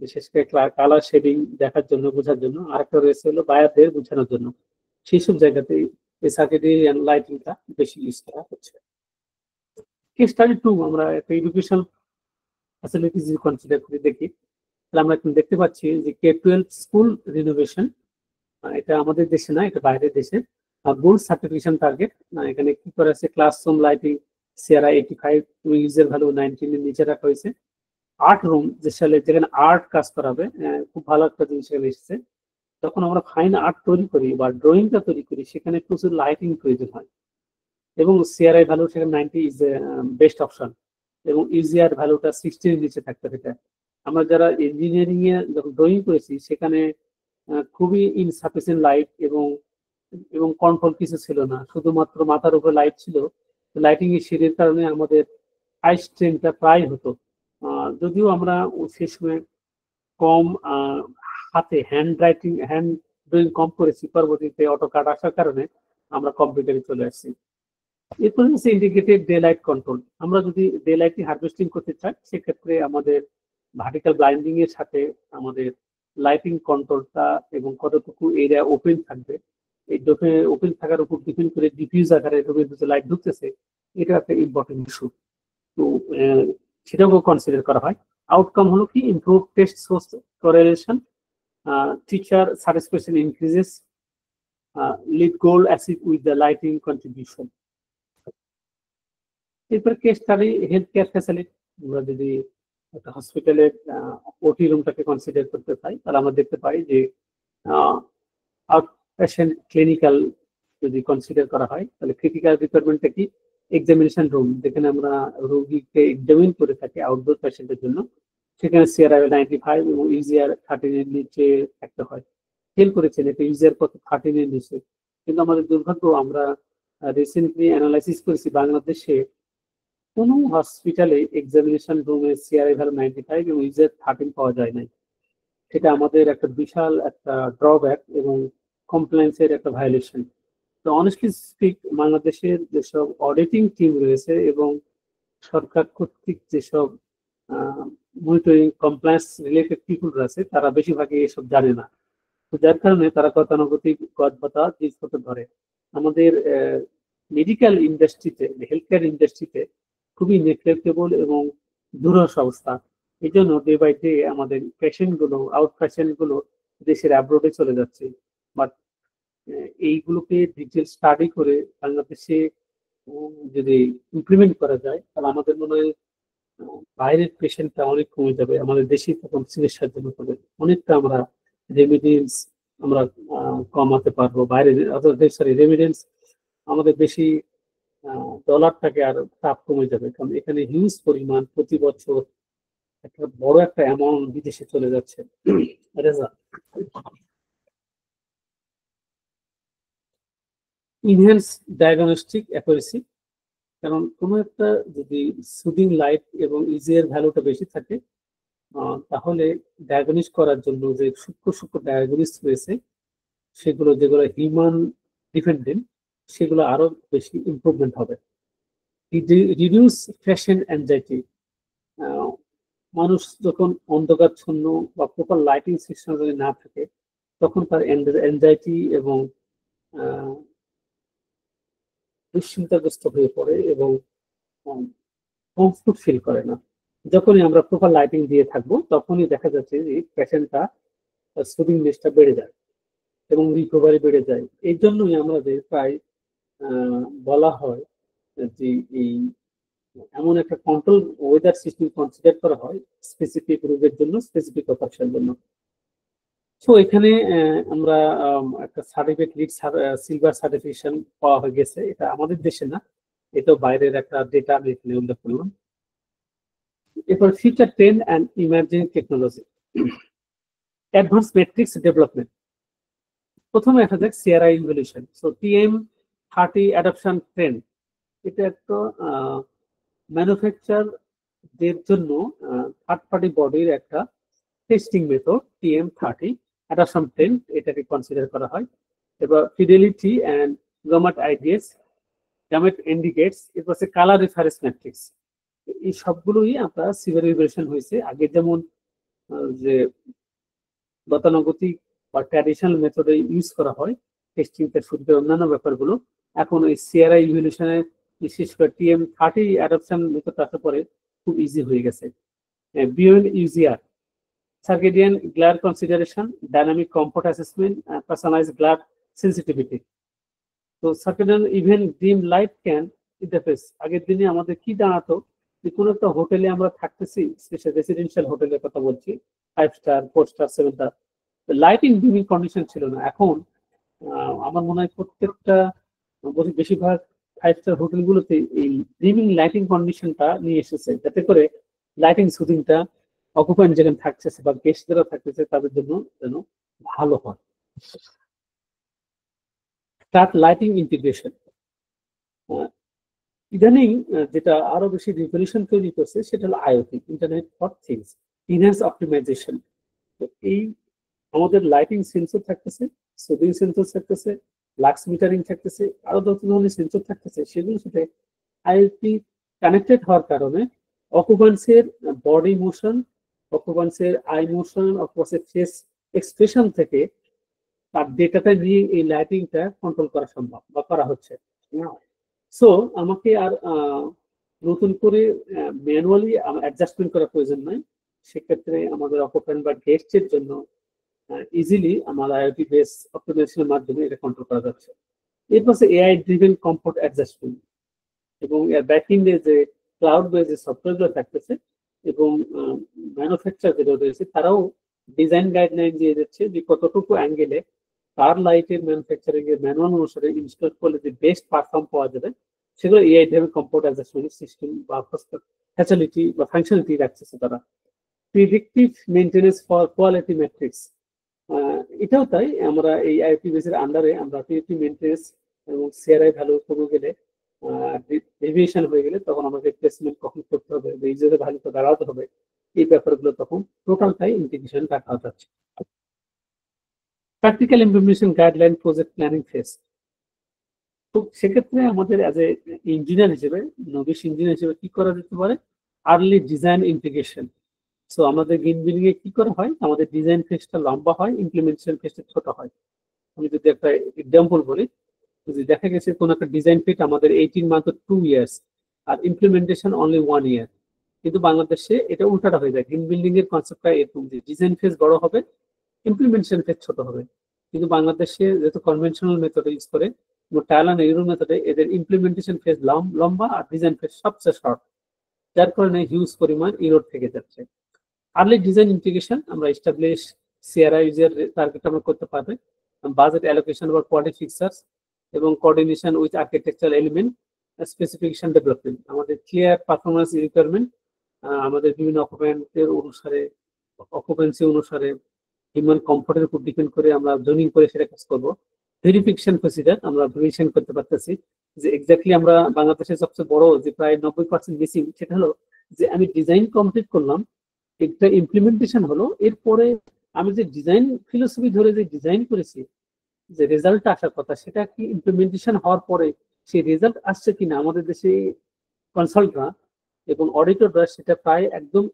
বিশেষ করে কালার শেডিং দেখার জন্য, বোঝার জন্য, আর একটা রয়েছে হলো বায়ারদের বোঝানোর জন্য। সেই সব জায়গাতে এই সার্কেডিয়ান লাইটিংটা বেশি ইউজ করা হচ্ছে। কেস স্টাডি 2 আমরা একটা এডুকেশন ফ্যাসিলিটিস যদি কনসিডার করে দেখি, তাহলে আমরা এখন দেখতে পাচ্ছি যে K-12 স্কুল রিনোভেশন, এটা আমাদের দেশে না, এটা বাইরের দেশে। গোল্ড সার্টিফিকেশন টার্গেট, এখানে কি করা আছে, classroom lighting CRI 85 user value 19 এর নিচে রাখা হয়েছে। আর্ট রুম যেখানে আর্ট কাজ করাবে, খুব ভালো একটা জিনিস এখানে এসেছে। যখন আমরা ফাইন আর্ট তৈরি করি বা ড্রয়িংটা তৈরি করি, সেখানে প্রচুর লাইটিং প্রয়োজন হয়, এবং সিআরআই ভ্যালু সেখানে 90 ইজ বেস্ট অপশন, এবং ইউজিআর ভ্যালুটা 60 এর নিচে থাকতে হবে। আমরা যারা ইঞ্জিনিয়ারিং এ যখন ড্রয়িং করেছি, সেখানে খুবই ইনসাফিসিয়েন্ট লাইট এবং কন্ট্রোল কিছু ছিল না, শুধুমাত্র মাথার উপর লাইট ছিল। লাইটিং এর শেডের কারণে আমাদের আই স্ট্রেনটা প্রায় হতো। যদিও আমরা সেই সময় কম হাতে হ্যান্ড ড্রয়িং কম করেছি, পরবর্তীতে অটোকাড আসার কারণে আমরা কম্পিউটারে চলে আসছি। এরপর হচ্ছে ইন্টিগ্রেটেড ডে লাইট কন্ট্রোল। আমরা যদি ডে লাইটিং হারভেস্টিং করতে চাই, সেক্ষেত্রে আমাদের ভার্টিক্যাল ব্লাইন্ডিং এর সাথে আমাদের লাইটিং কন্ট্রোলটা এবং কতটুকু এরিয়া ওপেন থাকবে, এই ওপেন থাকার উপর ডিপেন্ড করে ডিফিউজ আকারে লাইট ঢুকতেছে, এটা একটা ইম্পর্টেন্ট ইস্যু। তো সেটাকেও কনসিডার করা হয়। আউটকাম হলো কি, improve test source correlation, teacher satisfaction increases, LEED goal achieve with the lighting contribution. এরপর case study health care facility. আমরা যদি একটা হসপিটালের ওটি রুমটাকে কনসিডার করতে পাই, তাহলে আমরা দেখতে পাই যে আউট পেশেন্ট ক্লিনিক্যাল যদি কনসিডার করা হয়, তাহলে ক্রিটিক্যাল রিকোয়ারমেন্টটা কি, এক্সামিনেশন রুম, যেখানে আমরা রোগীকে এক্সামিন করে থাকি আউটডোর পেশেন্টের জন্য, সেখানে সিআরআই 95 এবং ইউজিআর 13 এর নিচে থাকতে হয়। ফেল করেছেন এটা ইউজিআর কত 13 এর নিচে, কিন্তু আমাদের দুর্ভাগ্য, আমরা রিসেন্টলি অ্যানালাইসিস করেছি বাংলাদেশে কোনো হসপিটালে এক্সামিনেশন রুমে সিআরআই ভ্যালু 95 এবং ইউজিআর 13 পাওয়া যায় নাই। সেটা আমাদের একটা বিশাল একটা ড্রব্যাক এবং কমপ্লায়েন্সের একটা ভায়োলেশন। তো অনেস্টলি স্পিক, বাংলাদেশের যেসব অডিটিং টিম রয়েছে এবং সরকার কর্তৃক যেসব মনিটরিং কমপ্লায়েন্স রিলেটেড পিপুল আছে, তারা বেশিরভাগই এসব জানে না। তো যার কারণে তারা গতানুগতিক গদবাতা জিনিসপত্র ধরে। আমাদের মেডিকেল ইন্ডাস্ট্রিতে, হেলথ কেয়ার ইন্ডাস্ট্রিতে খুবই নেগলেক্টেবল এবং দুরস অবস্থা। এই জন্য ডে বাই ডে আমাদের পেশেন্টগুলো, আউট পেশেন্টগুলো দেশের অ্যাব্রোডে চলে যাচ্ছে। বাট এইগুলোকে ডিটেল স্টাডি করে বাংলাদেশে যদি ইমপ্লিমেন্ট করা যায়, তাহলে আমাদের মনে হয় বাইরের পেশেন্টটা অনেক কমে যাবে, আমাদের দেশেই তখন চিকিৎসার জন্য হবে অনেকটা আমরা রেমিডেন্স আমরা কমাতে পারবো। বাইরে রেমিডেন্স আমাদের বেশি ডলারটাকে আর চাপ কমে যাবে, কারণ এখানে হিউজ পরিমাণ প্রতি বছর একটা বড় একটা অ্যামাউন্ট বিদেশে চলে যাচ্ছে। ইনহ্যান্স ডায়াগনস্টিক অ্যাকুরেসি, কারণ কোনো একটা যদি সুদিং লাইট এবং ইজিআর ভ্যালুটা বেশি থাকে, তাহলে ডায়াগনিস করার জন্য যে সূক্ষ্ম সূক্ষ্ম ডায়াগনিস রয়েছে সেগুলো যেগুলো হিউম্যান ডিপেন্ডেন্ট সেগুলো আরো বেশি ইমপ্রুভমেন্ট হবে। রিডিউস ফ্যাশন অ্যাংজাইটি, মানুষ যখন অন্ধকারচ্ছন্ন বা প্রপার লাইটিং সিস্টেম যদি না থাকে তখন তার অ্যাংজাইটি এবং দুশ্চিন্তাগ্রস্ত হয়ে পড়ে এবং কমফোর্ট ফিল করে না। যখনই আমরা প্রপার লাইটিং দিয়ে থাকবো তখনই দেখা যাচ্ছে যে পেশেন্টটা সুদিংনেসটা বেড়ে যায় এবং রিকভারি বেড়ে যায়। এই জন্যই আমাদের প্রায় বলা হয় যে এই এমন একটা কন্ট্রোল ওয়েদার সিস্টেম কনসিডার করা হয় স্পেসিফিক রোগের জন্য, স্পেসিফিক অপারেশনের জন্য। সো এখানে আমরা একটা সার্টিফিকেট লিড সিলভার সার্টিফিকেশন পাওয়া হয়ে গেছে। এটা আমাদের দেশে না, এটা বাইরের একটা ডেটা আমি এখানে উল্লেখ করলাম। এরপর future trend and emerging technology, advance matrix development. প্রথমে দেখা যাক CRI evolution. So TM30 adoption trend, এটা একটা ম্যানুফ্যাকচারদের জন্য থার্ড পার্টি বডির একটা testing method TM30 adoption trend, এটাকে কনসিডার করা হয়। এবার ফিডেলিটি অ্যান্ড গামেট আইডিএস, গামেট ইন্ডিকেটস, এরপর হচ্ছে কালার রেফারেন্স ম্যাট্রিক্স। এই সবগুলোই আমরা সিভিয়ার ইভলিউশন হয়েছে। আগে যেমন যে গতানুগতিক বা ট্র্যাডিশনাল মেথডে ইউজ করা হয় টেস্টিং এর শুরুতে অন্যান্য ব্যাপারগুলো, এখন এই সিআরআই ইভলিউশনে বিশেষ করে TM30 অ্যাডাপশন মেথড আসার পরে খুব ইজি হয়ে গেছে। Beyond UGR, circadian glare consideration, dynamic comfort assessment, personalised glare sensitivity. তো circadian even dim light can interface. আগের দিনে আমাদের কি জানাতো যে কোনো একটা হোটেলে আমরা থাকতেছি, স্পেশাল রেসিডেন্সিয়াল হোটেলের কথা বলছি, 5 star 4 star 7 star, lighting dimming condition ছিল না। এখন আমার মনে হয় প্রত্যেকটা বেশিরভাগ 5 স্টার হোটেলগুলোতে এই ডিমিং লাইটিং কন্ডিশনটা নিয়ে এসেছে, যাতে করে লাইটিং সুদিংটা অকুপেন্ট যেখানে থাকতেছে বা গেস্ট যারা থাকতেছে তাদের জন্য যেন ভালো হয়। স্টার্ট লাইটিং ইন্টিগ্রেশন, ইদানিং যেটা আরো বেশি রিভলিউশন তৈরি করছে সেটা হলো IOT, internet for things, enhance optimisation. তো এই আমাদের লাইটিং সেন্সর থাকতেছে, সুদিং সেন্সর থাকতেছে, লাক্স মিটারিং থাকতেছে, আরো যত ধরনের সেন্সর থাকতেছে সেগুলোর সাথে আইওটি কানেক্টেড হওয়ার কারণে অকুপেন্সের বডি মোশন, অকুপেন্সের আই মোশন, অকুপেন্সের ফেস এক্সপ্রেশন থেকে তার ডেটাটা নিয়ে এই লাইটিংটা কন্ট্রোল করা সম্ভব বা করা হচ্ছে। সো আমাকে আর নতুন করে ম্যানুয়ালি অ্যাডজাস্টমেন্ট করার প্রয়োজন নাই। সেক্ষেত্রে আমাদের অকুপেন্ট বা গেস্টের জন্য ইজিলি আমার আইওটি বেস অপটিমাইজেশনের মাধ্যমে এটা কন্ট্রোল করা যাচ্ছে। এরপর এআই ড্রিভেন কমফোর্ট অ্যাডজাস্টমেন্ট এবং এর ব্যাকএন্ডে যে ক্লাউড বেস যে সফটওয়্যারগুলো থাকতেছে এবং ম্যানুফ্যাকচার যেটা রয়েছে তারাও ডিজাইন গাইডলাইন দিয়ে যাচ্ছে যে কতটুকু অ্যাঙ্গেলে কার লাইটের ম্যানুফ্যাকচারিং এর ম্যানুয়াল অনুসারে ইনস্টল করলে যে বেস্ট পারফর্ম পাওয়া যাবে সেগুলো AI driven comfort adjustment system বা ফ্যাসিলিটি বা ফাংশনালিটি রাখতেছে তারা। প্রিডিক্টিভ মেইনটেনেন্স ফর কোয়ালিটি ম্যাট্রিক্স, এটাও তাই। আমরা এই আইওটি বেসের আন্ডারে আমরা প্রিডিক্টিভ মেইনটেনেন্স এবং সিআরআই ভ্যালু কমে গেলে ডেভিয়েশন হয়ে গেলে তখন আমাদের রিপ্লেসমেন্ট কখন করতে হবে, ইউজারের ভ্যালুটা দাঁড়াতে হবে, এই ব্যাপারগুলো তখন টোটালটাই ইন্টিগ্রেশন রাখা যাচ্ছে। Practical implementation guideline project planning phase. তো সেক্ষেত্রে আমাদের অ্যাজ এ ইঞ্জিনিয়ার হিসেবে, নবিশ ইঞ্জিনিয়ার হিসেবে কি করা যেতে পারে? Early design integration. সো আমাদের গ্রিন বিল্ডিং এ কি করা হয়, আমাদের ডিজাইন ফেজটা লম্বা হয়, ইমপ্লিমেন্টেশন ফেজটা ছোট হয়। আমি যদি একটা এক্সাম্পল বলি, যদি দেখা গেছে কোন একটা ডিজাইন ফেজ আমাদের 18 মান্থ 2 ইয়ার্স আর ইমপ্লিমেন্টেশন অনলি 1 ইয়ার, কিন্তু বাংলাদেশে এটা উল্টাটা হয়ে যায়। গ্রিন বিল্ডিং এর কনসেপ্টটা এরকম যে ডিজাইন ফেজ বড় হবে, ইমপ্লিমেন্টেশন ফেজ ছোট হবে। কিন্তু বাংলাদেশে যেহেতু কনভেনশনাল মেথড ইউজ করে, ট্রায়াল এন্ড এরর মেথডে এদের ইমপ্লিমেন্টেশন ফেজ লম্বা আর ডিজাইন ফেজ সবচেয়ে শর্ট, যার কারণে হিউজ পরিমাণ এরর থেকে যাচ্ছে। আর্লি ডিজাইন ইন্টিগ্রেশন আমরা এস্টাবলিশ সিআরআই ইউজার টার্গেট আমরা করতে পারবে, বাজেট অ্যালোকেশন বা কোয়ালিটি ফিক্সার্স এবং coordination with architectural element, specification development. আমাদের ক্লিয়ার পারফরমেন্স রিকোয়ারমেন্ট আমাদের বিভিন্ন অকুপেন্টের অনুসারে, অকুপেন্সি অনুসারে, হিউম্যান কমফোর্টের উপর ডিপেন্ড করে আমরা জোনিং করে সেটা কাজ করবো। ভেরিফিকেশন প্রসিজার আমরা ভেরিফিকেশন করতে পারতেছি যে এক্স্যাক্টলি আমরা বাংলাদেশের সবচেয়ে বড় যে প্রায় 90% মিসিং, সেটা হলো যে আমি ডিজাইন কমপ্লিট করলাম একটা ইমপ্লিমেন্টেশন হলো, এরপরে আমি যে ডিজাইন ফিলোসফি ধরে যে ডিজাইন করেছি, যে রেজাল্ট আসার কথা, সেটা কি ইমপ্লিমেন্টেশন হওয়ার পরে সেই রেজাল্ট আসছে কিনা আমাদের দেশে কনসাল্টরা এবং অডিটররা সেটা প্রায় একদম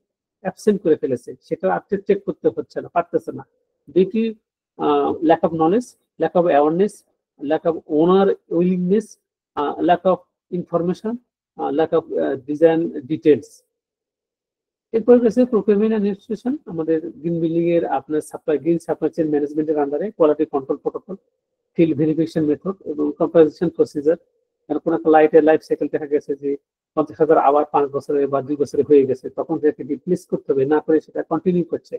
অ্যাবসেন্ট করে ফেলেছে, সেটা আপনি চেক করতে হচ্ছে না, পারতেছে না। Duty lack of knowledge, lack of awareness, lack of owner willingness, lack of information, lack of design details. এরপরে রয়েছে প্রকিউরমেন্ট অ্যাডমিনিস্ট্রেশন, আমাদের গ্রিন বিল্ডিং এর আপনার গ্রিন সাপ্লাই চেইন ম্যানেজমেন্টের আন্ডারে quality control protocol, field verification method এবং comparison procedure. কোন একটা লাইটের লাইফ সাইকেল দেখা গেছে যে 50,000 আবার 5 বছরে বা 2 বছরে হয়ে গেছে, তখন সেটাকে রিপ্লেস করতে হবে, না করে সেটা কন্টিনিউ করছে,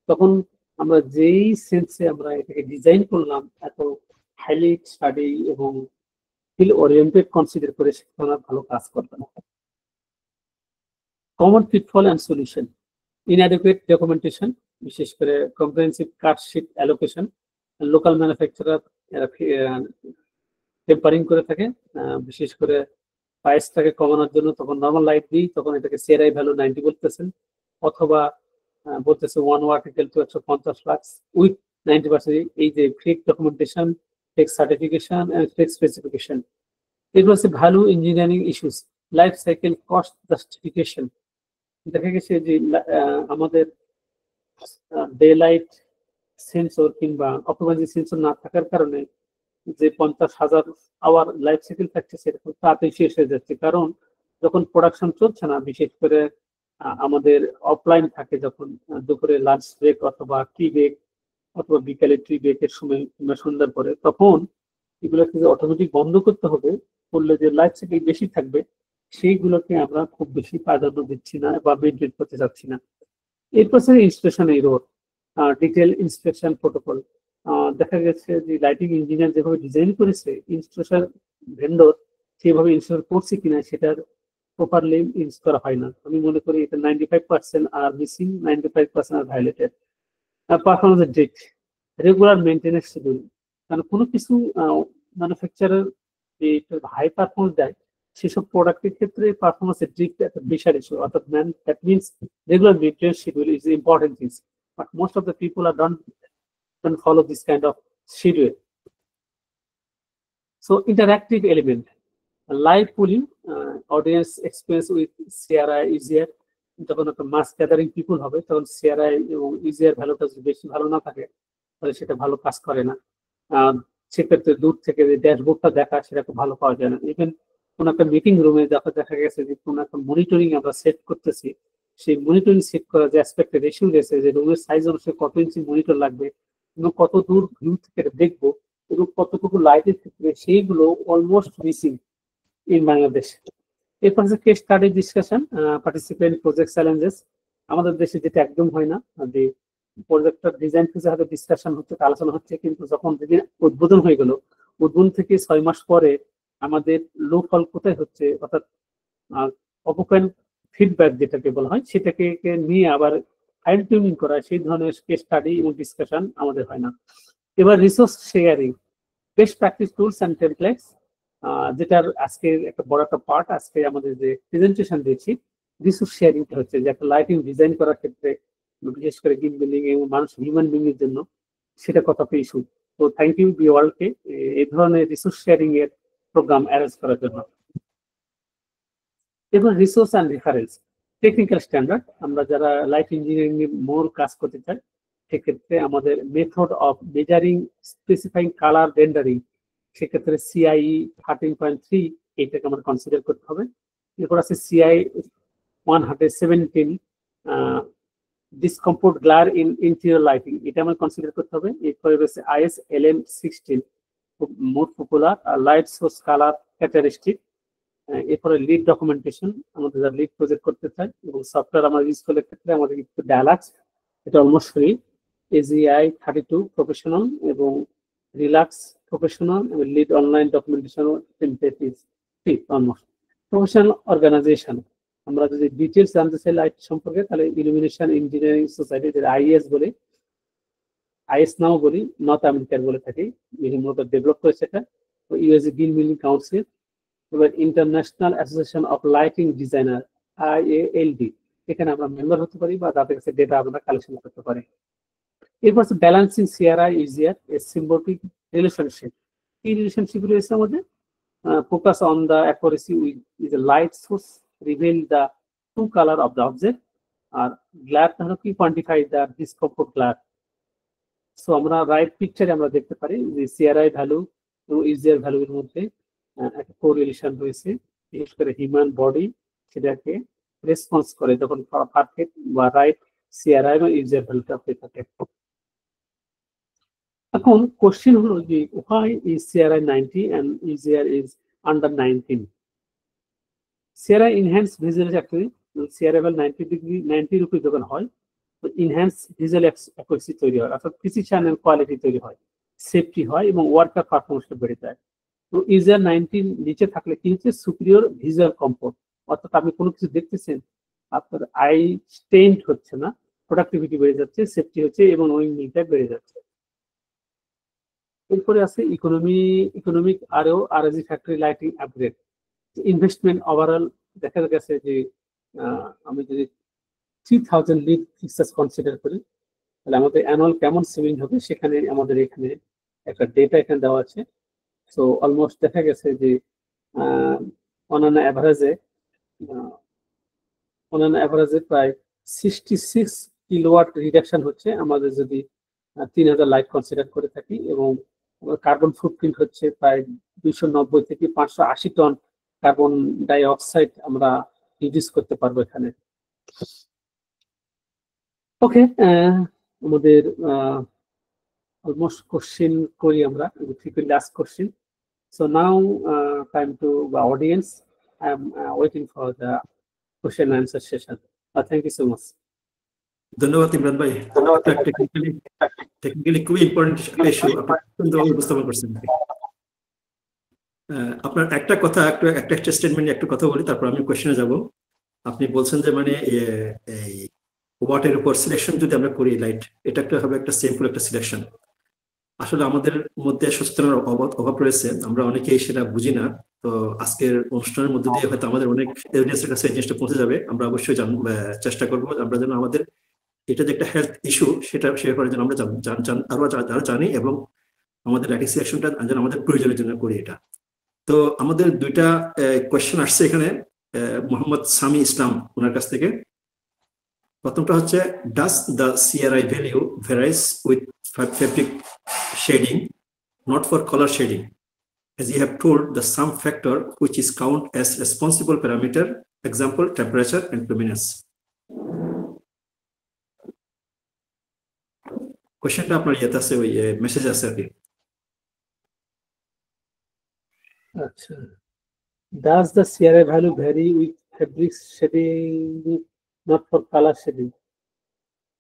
তখন আমরা যেই সেন্সে আমরা এটাকে ডিজাইন করলাম এত হাইলি স্টাডি এবং ফিল্ড ওরিয়েন্টেড কনসিডার করে, সেটা ভালো কাজ করবে না। Common pitfall and solution: inadequate documentation, বিশেষ করে comprehensive cut sheet allocation, local manufacturer tampering করে থাকে, বিশেষ করে প্রাইসটাকে কমানোর জন্য তখন নর্মাল লাইট দিই, তখন এটাকে সিআরআই ভ্যালু 90 বলতেছেন, অথবা বলতেছে 1 watt equal to 150 lux with 90%। এই যে fake documentation, fake certification and fake specification. it was a value engineering issues, life cycle cost justification। দেখা গেছে যে আমাদের ডে লাইট সেন্সর কিংবা অকুপেন্সি সেন্সর না থাকার কারণে যে 50,000 আওয়ার লাইফ সাইকেল থাকছে সেটা খুব তাড়াতাড়ি শেষ হয়ে যাচ্ছে, কারণ যখন প্রোডাকশন চলছে না, বিশেষ করে আমাদের অফলাইন থাকে, যখন দুপুরে লাঞ্চ ব্রেক অথবা টি ব্রেক অথবা বিকালে টি ব্রেকের সময় কিংবা সন্ধ্যার পরে, তখন এগুলোকে যে অটোমেটিক বন্ধ করতে হবে, করলে যে লাইফ সাইকেল বেশি থাকবে, সেইগুলোকে আমরা খুব বেশি প্রাধান্য দিচ্ছি না বা মেনটেন করতে চাচ্ছি না। এরপর installation error, detail inspection protocol. দেখা গেছে যে লাইটিং ইঞ্জিনিয়ার যেভাবে ডিজাইন করেছে, ইনস্টলেশন ভেন্ডর সেভাবে ইনস্টল করছে কিনা সেটার প্রপারলি ইউজ করা হয় না। আমি মনে করি এটা 95% আর মিসিং, 95% আর violated. Performance date, regular maintenance schedule, কারণ কোনো কিছু ম্যানুফ্যাকচারার যে হাই পারফরমেন্স দেয়, সেসব প্রোডাক্টের ক্ষেত্রে পারফরমেন্সের ড্রিফট একটা বিশাল ইস্যু, অর্থাৎ that means regular maintenance schedule is important things, but most of the people are don't follow this kind of schedule. So interactive element, live polling, audience experience with CRI easier। যখন একটা মাস gathering people হবে, তখন CRI এবং easier ভ্যালুটা যদি বেশি ভালো না থাকে, তাহলে সেটা ভালো কাজ করে না। সেক্ষেত্রে দূর থেকে যে ড্যাশবোর্ডটা দেখা, সেটা খুব ভালো পাওয়া যায় না। ইভেন কোন একটা মিটিং রুমে দেখা গেছে যে কোন একটা মনিটরিং আমরা সেট করতেছি, সেই মনিটরিং সেট করা যে অ্যাসপেক্টে রেশিও গেছে, যে রুমের সাইজ অনুসারে কত ইঞ্চি মনিটর লাগবে এবং কত দূর ভিউ থেকে দেখবো এবং কতটুকু লাইটের ক্ষেত্রে, সেইগুলো অলমোস্ট মিসিং ইন বাংলাদেশ। এরপর হচ্ছে case study discussion, participant project challenges. আমাদের দেশে যেটা একদম হয় না, যে প্রজেক্টটা ডিজাইন ফেজে হয়তো ডিসকাশন হচ্ছে, আলোচনা হচ্ছে, কিন্তু যখন যেদিন উদ্বোধন হয়ে গেল, উদ্বোধন থেকে 6 মাস পরে আমাদের লো ফল কোথায় হচ্ছে, অর্থাৎ অকুপেন্ট ফিডব্যাক যেটাকে বলা হয়, সেটাকে নিয়ে আবার ফাইন টিউনিং করা, সেই ধরনের কেস স্টাডি এবং ডিসকাশন আমাদের হয় না। এবার resource sharing, best practice tools and templates, যেটার আজকে একটা বড় একটা পার্ট, আজকে আমাদের যে প্রেজেন্টেশন দিয়েছি, রিসোর্স শেয়ারিংটা হচ্ছে যে একটা লাইটিং ডিজাইন করার ক্ষেত্রে, বিশেষ করে গ্রিন বিল্ডিং এবং মানুষ হিউম্যান বিং এর জন্য, সেটা কত ইস্যু। তো থ্যাংক ইউ বি ওয়ার্ল্ডকে এই ধরনের রিসোর্স শেয়ারিং এর প্রোগ্রাম অ্যারেঞ্জ করার জন্য। এবার resource and reference, technical standard. আমরা যারা লাইট ইঞ্জিনিয়ারিং এ মোর কাজ করতে চাই, সেক্ষেত্রে আমাদের method of measuring, specifying colour, rendering, সেক্ষেত্রে CIE 13.3 এইটাকে আমরা কনসিডার করতে হবে। এরপর আছে CI 117, discomfort glare in interior lighting, এটা আমরা কনসিডার করতে হবে। এরপরে রয়েছে IS LM 16, more popular, light source colour characteristic. এরপরে লিড ডকুমেন্টেশন, আমাদের যারা লিড প্রজেক্ট করতে চাই এবং সফটওয়্যার আমরা ইউজ করার ক্ষেত্রে আমাদের ডায়ালাক্স, এটা অলমোস্ট ফ্রি, AGI 32 প্রফেশনাল এবং রিল্যাক্স প্রফেশনাল এবং LED online documentation template is free almost. Professional organisation, আমরা যদি ডিটেলস জানতে চাই লাইট সম্পর্কে, তাহলে ইলুমিনেশন ইঞ্জিনিয়ারিং সোসাইটি, যেটা IES বলে, IS নাও বলি, নর্থ আমেরিকার বলে থাকি, বিভিন্ন ডেভেলপ করেছে এটা, ইউএসএ গ্রিন বিল্ডিং কাউন্সিল। এবার international association of lighting designer, IALD, এখানে আমরা মেম্বার হতে পারি বা তাদের কাছে ডেটা আমরা কালেকশন করতে পারি। এরপর balancing CRI UGR a symbiotic relationship. কি রিলেশনশিপ রয়েছে আমাদের? Focus on the accuracy with the light source reveal the to colour of the object. আর গ্ল্যার হলো কি quantify the discomfort glare. So আমরা রাইট পিকচারে আমরা দেখতে পারি যে সিআরআই ভ্যালু এবং ইজিআর ভ্যালুর মধ্যে একটা কোরিলেশন রয়েছে। বিশেষ করে হিউম্যান বডি সেটাকে রেসপন্স করে যখন পারফেক্ট বা রাইট সিআরআই এবং ইজিআর ভ্যালুটা হয়ে থাকে। এখন কোশ্চেন হলো যে why is CRI 90 and EGR is under 19? CRI enhance visual acuity, CRI value 90 rupee যখন হয় তো ইনহ্যান্স ভিজুয়াল অ্যাকুরেসি তৈরি হয়, অর্থাৎ প্রিসিশন এন্ড কোয়ালিটি তৈরি হয়, সেফটি হয় এবং ওয়ার্কার পারফরমেন্সটা বেড়ে যায়। তো EGR 90 নিচে থাকলে কি হচ্ছে? সুপিরিয়র ভিজুয়াল কমফোর্ট, অর্থাৎ আপনি কোনো কিছু দেখতেছেন আপনার আই স্ট্রেইনড হচ্ছে না, প্রোডাক্টিভিটি বেড়ে যাচ্ছে, সেফটি হচ্ছে এবং উইংটা বেড়ে যাচ্ছে। এরপরে আছে ইকোনমিক আরও RAG factory lighting upgrade. Investment overall দেখা গেছে যে আমি যদি 3000 লিড ফিক্সার্স কনসিডার করি তাহলে আমাদের অ্যানুয়াল কেমন সেভিং হবে সেখানে আমাদের এখানে একটা ডেটা এখানে দেওয়া আছে। সো অলমোস্ট দেখা গেছে যে অন অ্যাভারেজে প্রায় 66 কিলোওয়াট রিডাকশন হচ্ছে আমাদের যদি 3000 লাইট কনসিডার করে থাকি, এবং কার্বন ফুটপ্রিন্ট হচ্ছে প্রায় 290 থেকে 580 টন কার্বন ডাই অক্সাইড আমরা রিডিউস করতে পারবো এখানে। ওকে, আমাদের অলমোস্ট কোশ্চেন করি আমরা, last question. So now time to the audience. I am waiting for the question and answer session. Thank you so much. ধন্যবাদ ইমরান ভাই। টেকনিক্যালি খুবই ইম্পর্টেন্ট ইস্যু আপনি উপস্থাপন করছেন। আপনার একটা কথা একটা স্টেটমেন্ট একটু কথা বলি, তারপর আমি কোশ্চেনে যাব। আপনি বলছেন যে মানে এই ওয়াটের উপর সিলেকশন যদি আমরা করি লাইট, এটা একটা হবে একটা সিম্পল একটা সিলেকশন। আসলে আমাদের মধ্যে সচেতনার অভাব রয়েছে, আমরা অনেকেই সেটা বুঝি না। তো আজকের অনুষ্ঠানের মধ্যে দিয়ে হয়তো আমাদের অনেক এভিডেন্সের কাছে এই জিনিসটা পৌঁছে যাবে। আমরা অবশ্যই চেষ্টা করবো আমরা যেন আমাদের এটা যে একটা হেলথ ইস্যু সেটা ব্যাপারে যেন আমরা আরো যারা জানি, এবং আমাদের লাইটিং সিলেকশনটা যেন আমাদের প্রয়োজনের জন্য করি এটা। তো আমাদের দুইটা কোয়েশ্চেন আসছে এখানে মোহাম্মদ সামি ইসলাম ওনার কাছ থেকে। প্রথমটা হচ্ছে, does the CRI value ভ্যারাইজ with fabric shading, not for color shading, as you have told the sum factor which is count as responsible parameter, example temperature and luminance. কোশ্চেনটা আপনার ইয়েতে আছে, ওই মেসেজ আছে আর কি। আচ্ছা, does the CRI value vary with fabric shading, not for color shading?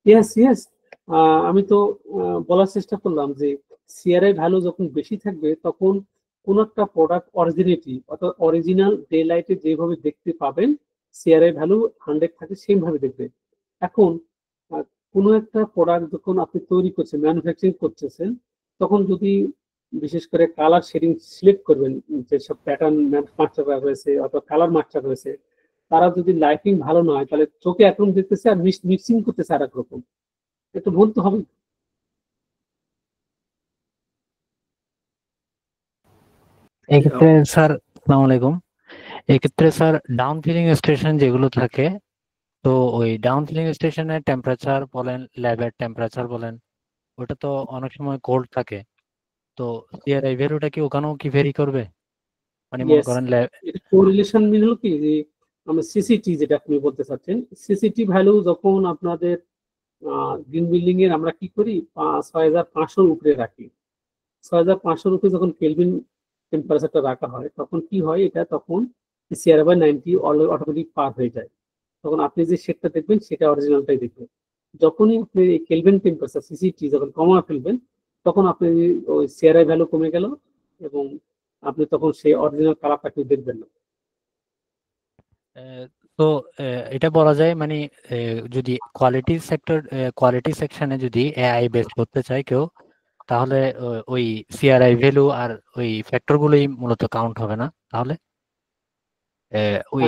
Yes. আমি তো বলার চেষ্টা করলাম যে সিআরআই ভ্যালু যখন বেশি থাকবে তখন কোন একটা প্রোডাক্ট অরিজিনিটি অর্থাৎ অরিজিনাল ডে লাইটে যেভাবে দেখতে পাবেন সিআরআই ভ্যালু 100 থাকে সেইভাবে দেখবে। এখন কোনো একটা প্রোডাক্ট যখন আপনি তৈরি করছেন, ম্যানুফ্যাকচারিং করতেছেন, তখন যদি বিশেষ করে কালার শেডিং সিলেক্ট করবেন, যেসব প্যাটার্ন মাস্টার রয়েছে অথবা কালার মাস্টার রয়েছে, তারা যদি লাইটিং ভালো না হয় তাহলে চোখে একরকম দেখতেছে আর মিক্সিং করতেছে আর একরকম, একটু ভুল তো হবে। এক্ষেত্রে স্যার আসসালামু আলাইকুম। এক্ষেত্রে স্যার ডাউন ফিলিং স্টেশন যেগুলো থাকে, তো ওই ডাউন ফিলিং স্টেশনের টেম্পারেচার বলেন, ল্যাবের টেম্পারেচার বলেন, ওটা তো অনেক সময় কোল্ড থাকে। তো সিআরআই ভ্যালুটা কি ওখানেও কি ভেরি করবে? মানে মনে করেন এটা কোরিলেশন মিন হলো কি যে আমরা সিসিটি যেটা আপনি বলতে চাচ্ছেন, সিসিটি ভ্যালু যখন আপনাদের গ্রিন বিল্ডিং এর আমরা কি করি 6500 উপরে রাখি, 6500 উপরে যখন কেলভিন টেম্পারেচারটা রাখা হয় তখন কি হয়, এটা তখন CRI 90 অটোমেটিক পার হয়ে যায়। তখন আপনি যে শেডটা দেখবেন সেটা অরিজিনালটাই দেখবেন। যখনই আপনি কেলভিন টেম্পারেচার সিসিটি যখন কমা ফেলবেন তখন আপনি ওই CRI ভ্যালু কমে গেল এবং আপনি তখন সেই অরিজিনাল কালারটাকে দেখবেন না। তো এটা বলা যায় মানে যদি কোয়ালিটি সেকশনে যদি এআই বেস করতে চায় কেউ, তাহলে ওই সিআরআই ভ্যালু আর ওই ফ্যাক্টর গুলোই মূলত কাউন্ট হবে না, তাহলে ওই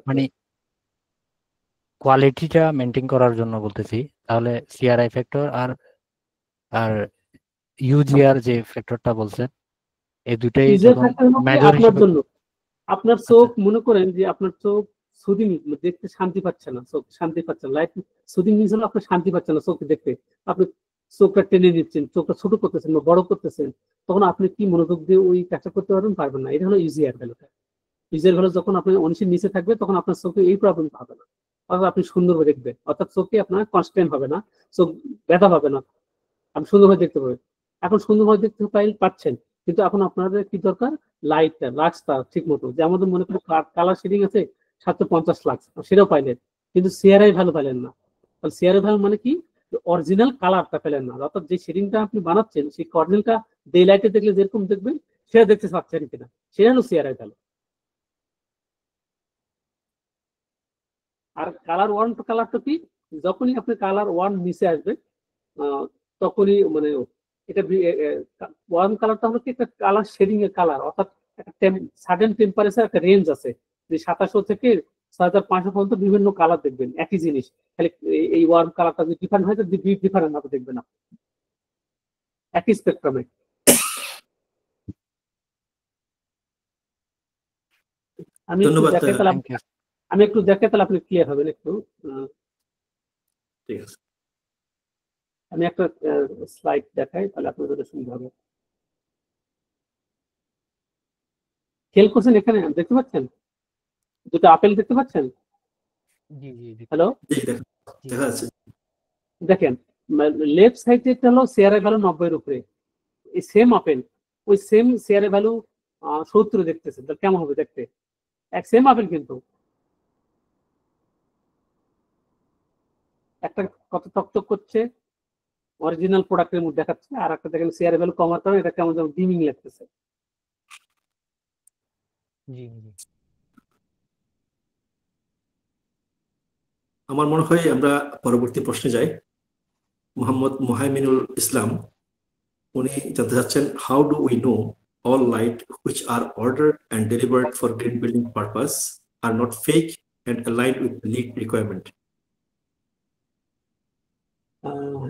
মানে কোয়ালিটিটা মেনটেন করার জন্য বলতেছি, তাহলে সিআরআই ফ্যাক্টর আর ইউজিআর যে ফ্যাক্টরটা বলছেন এই দুটাই ইউজিআর যখন ফ্যাক্টর হলো কি মেজর আপনার হিসেবে। জন্য, আপনার চোখ মনে করেন যে আপনার চোখ সুদিং, দেখতে শান্তি পাচ্ছে না, চোখ শান্তি পাচ্ছে না, লাইট সুদিং মিনস হলো আপনার শান্তি পাচ্ছে না চোখে দেখতে, আপনি চোখটা টেনে দিচ্ছেন, চোখটা ছোট করতেছেন বা বড় করতেছেন, তখন আপনি কি মনোযোগ দিয়ে ওই কাজটা করতে পারবেন না। এটা হলো ইউজিআর ভ্যালুটা। ইউজিআর ভ্যালু যখন আপনি 19-এর নিচে থাকবে তখন আপনার চোখে এই প্রবলেম হবে না, অর্থাৎ আপনি সুন্দরভাবে দেখবেন, অর্থাৎ চোখে আপনার কনস্ট্যান্ট হবে না, চোখ ব্যথা পাবে না, আপনি সুন্দরভাবে দেখতে পাবেন। এখন সুন্দরভাবে দেখতে পাচ্ছেন, কিন্তু এখন আপনাদের কি দরকার, লাইটটা লাক্সটা ঠিক মতো, যে আমাদের মনে করেন কালার শেডিং আছে 750 লাক্স, সেটাও পাইলেন, কিন্তু সিআরআই ভ্যালু পাইলেন না। তাহলে সিআরআই ভ্যালু মানে কি, অরিজিনাল কালারটা পেলেন না, অর্থাৎ যে শেডিংটা আপনি বানাচ্ছেন সেই অরিজিনালটা ডে লাইটে দেখলে যেরকম দেখবেন সেটা দেখতে পাচ্ছেন কিনা, সেটা হলো সিআরআই ভ্যালু। আর কালার ওয়ান কালারটা কি, যখনই আপনি কালার ওয়ান নিচে আসবে তখনই মানে এটা ওয়ার্ম কালারটা হলো কি একটা কালার শেডিং এর কালার, অর্থাৎ একটা সাডেন টেম্পারেচার একটা রেঞ্জ আছে, যে 2700 থেকে 6500 পর্যন্ত বিভিন্ন কালার দেখবেন একই জিনিস, খালি এই ওয়ার্ম কালারটা যদি ডিফারেন্ট হয় তো ডিফারেন্ট ভাবে দেখবেন না একই স্পেকট্রামে। আমি একটু ধন্যবাদ। দেখে তাহলে আমি একটু দেখে তাহলে আপনি ক্লিয়ার হবেন একটু। ঠিক আছে, আমি একটা স্লাইড দেখাই তাহলে আপনাদের সুবিধা হবে। খেয়াল করছেন এখানে দেখতে পাচ্ছেন দুটো আপেল দেখতে পাচ্ছেন? জি জি হ্যালো, দেখা যাচ্ছে। দেখেন লেফট সাইডে হলো সিআরআই ভ্যালু 90 এর উপরে, এই সেম আপেল ওই সেম সিআরআই ভ্যালু 70 দেখতেছেন, তাহলে কেমন হবে দেখতে? এক সেম আপেল কিন্তু একটা কত টকটক করছে অরিজিনাল প্রোডাক্টের মধ্যে দেখাচ্ছে, আর একটা দেখেন সিআরআই ভ্যালু কমার কারণে এটা কেমন যেন ডিমিং লাগতেছে। জি। আমার মনে হয় আমরা পরবর্তী প্রশ্নে যাই। মোহাম্মদ মুহাইমিনুল ইসলাম উনি জানতে চাচ্ছেন, how do we know all light which are ordered and delivered for green building purpose are not fake and aligned with LEED requirement?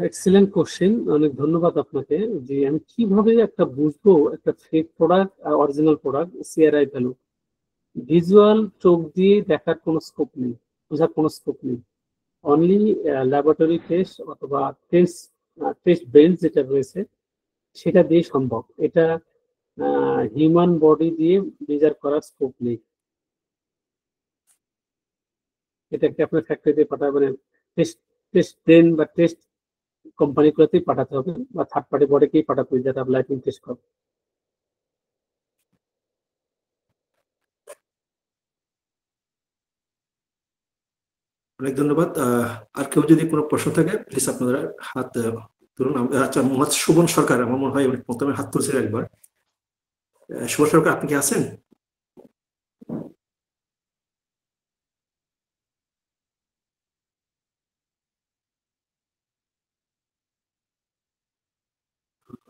Excellent question, অনেক ধন্যবাদ আপনাকে। যে আমি কিভাবে একটা বুঝবো একটা ফেক প্রোডাক্ট আর original product, CRI value visual চোখ দিয়ে দেখার কোনো স্কোপ নেই, বোঝার কোনো স্কোপ নেই, অনলি ল্যাবরেটরি টেস্ট অথবা টেস্ট বেঞ্চ যেটা রয়েছে সেটা দিয়ে সম্ভব। এটা হিউম্যান বডি দিয়ে মেজার করার স্কোপ নেই। এটাকে আপনার ফ্যাক্টরিতে পাঠাবেন, টেস্ট টেস্ট ব্রেন বা টেস্ট কোম্পানিগুলোতেই পাঠাতে হবে বা থার্ড পার্টি বডিকেই পাঠাতে হবে যারা লাইটিং টেস্ট করবে। অনেক ধন্যবাদ। আর কেউ যদি কোনো প্রশ্ন থাকে প্লিজ আপনারা হাত তুলুন। আচ্ছা, মোহাম্মদ সুবন সরকার আমার মনে হয় প্রথমে হাত তুলছিল একবার। সুবন সরকার, আপনি কি আছেন?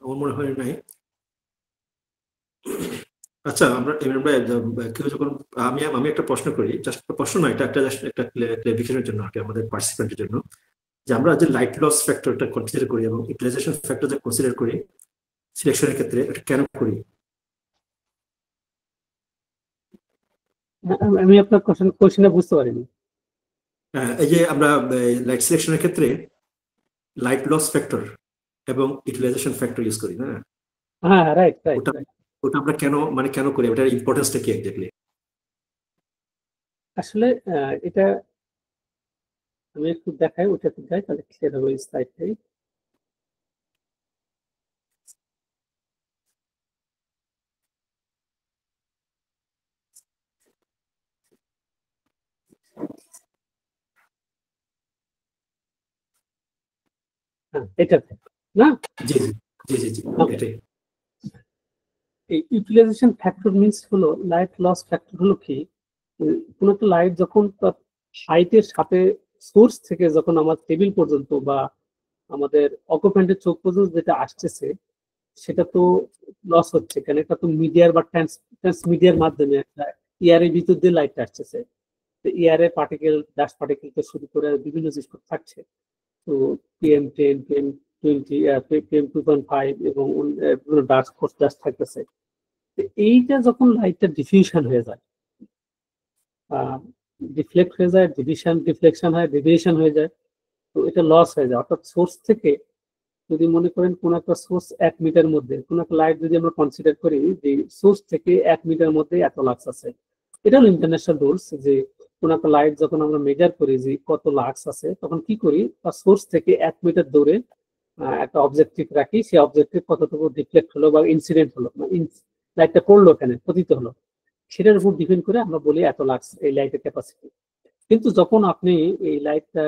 আমার মনে হয় নাই। আচ্ছা, আমরা কেউ যখন আমি একটা প্রশ্ন করি, জাস্ট প্রশ্ন না, এটা একটা ক্লারিফিকেশনের জন্য আর কি আমাদের পার্টিসিপেন্টের জন্য, যে আমরা যে লাইট লস ফ্যাক্টরটা কনসিডার করি এবং ইউটিলাইজেশন ফ্যাক্টর যে কনসিডার করি সিলেকশনের ক্ষেত্রে, এটা কেন করি? আমি আপনার কোশ্চেনটা বুঝতে পারিনি। এই যে আমরা লাইট সিলেকশনের ক্ষেত্রে লাইট লস ফ্যাক্টর এবং ইউটিলাইজেশন ফ্যাক্টর ইউজ করি না? হ্যাঁ, রাইট। ওটা আমরা কেন করি? ওটার ইম্পর্টেন্সটা কি এক্স্যাক্টলি? আসলে এটা আমি একটু দেখাই, ওটাতে যাই তাহলে ক্লিয়ার হবে এই স্লাইডটাই। এটাতে না, জি জি জি জি এটাই। এই ইউটিলাইজেশন ফ্যাক্টর মিনস হলো লাইট লস ফ্যাক্টর হলো কি, কোন একটা লাইট যখন তার হাইটের সাথে সোর্স থেকে যখন আমার টেবিল পর্যন্ত বা আমাদের অকুপেন্টের চোখ পর্যন্ত যেটা আসতেছে সেটা তো লস হচ্ছে, কারণ এটা তো মিডিয়ার বা ট্রান্সমিডিয়ার মাধ্যমে একটা ইয়ারের ভিতর দিয়ে লাইটটা আসতেছে। এয়ারে পার্টিকেল, ডাস্ট পার্টিকেল থেকে শুরু করে বিভিন্ন জিনিস থাকছে। তো PM10, PM20, PM2.5 এবং ডাস্ট থাকতেছে। এইটা যখন লাইটটা ডিফিউশন হয়ে যায়, ডিফ্লেক্ট হয়ে যায়, ডিফ্লেকশন হয়, ডেভিয়েশন হয়ে যায়, তো এটা লস হয়ে যায়। অর্থাৎ সোর্স থেকে যদি মনে করেন কোন একটা সোর্স 1 মিটার মধ্যে, কোন একটা লাইট যদি আমরা কনসিডার করি যে সোর্স থেকে 1 মিটার মধ্যে এত লাক্স আছে, এটা হলো ইন্টারন্যাশনাল রুলস। যে কোন একটা লাইট যখন আমরা মেজার করি যে কত লাক্স আছে, তখন কি করি, তার সোর্স থেকে 1 মিটার দূরে একটা অবজেক্টিভ রাখি, সেই অবজেক্টিভ কতটুকু ডিফ্লেক্ট হলো বা ইনসিডেন্ট হলো, লাইটটা পড়লো এখানে, পতিত হলো, সেটার উপর ডিপেন্ড করে আমরা বলি এত লাক্স এই লাইটের ক্যাপাসিটি। কিন্তু যখন আপনি এই লাইটটা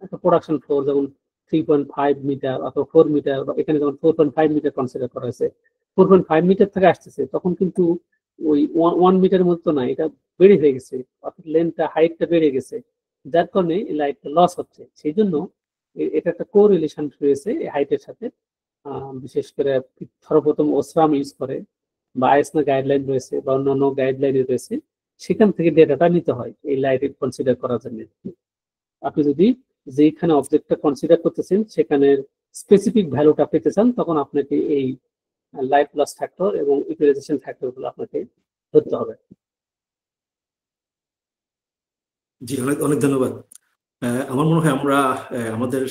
একটা প্রোডাকশন ফ্লোর যেমন 3.5 মিটার অথবা 4 মিটার, বা এখানে যেমন 4.5 মিটার কনসিডার করা হয়েছে, 4.5 মিটার থেকে আসতেছে, তখন কিন্তু ওই 1 মিটারের মতো না, এটা বেড়ে হয়ে গেছে, অর্থাৎ লেন্থটা, হাইটটা বেড়ে গেছে, যার কারণে এই লাইটটা লস হচ্ছে। সেই জন্য এটা একটা কোরিলেশন রয়েছে এই হাইটের সাথে। বিশেষ করে সর্বপ্রথম ওসরাম ইউজ করে, বা আইএসএন গাইডলাইন রয়েছে, বা অন্যান্য গাইডলাইন রয়েছে, সেখান থেকে ডেটাটা নিতে হয় এই লাইট কনসিডার করার জন্য। আপনি যদি যেখানে অবজেক্টটা কনসিডার করতেছেন সেখানে স্পেসিফিক ভ্যালুটা পেতে চান, তখন আপনাকে এই লাইট লস ফ্যাক্টর এবং ইকুয়ালাইজেশন ফ্যাক্টর গুলো আপনাকে ধরতে হবে। জি, অনেক অনেক ধন্যবাদ। আমার মনে হয় আমরা আমাদের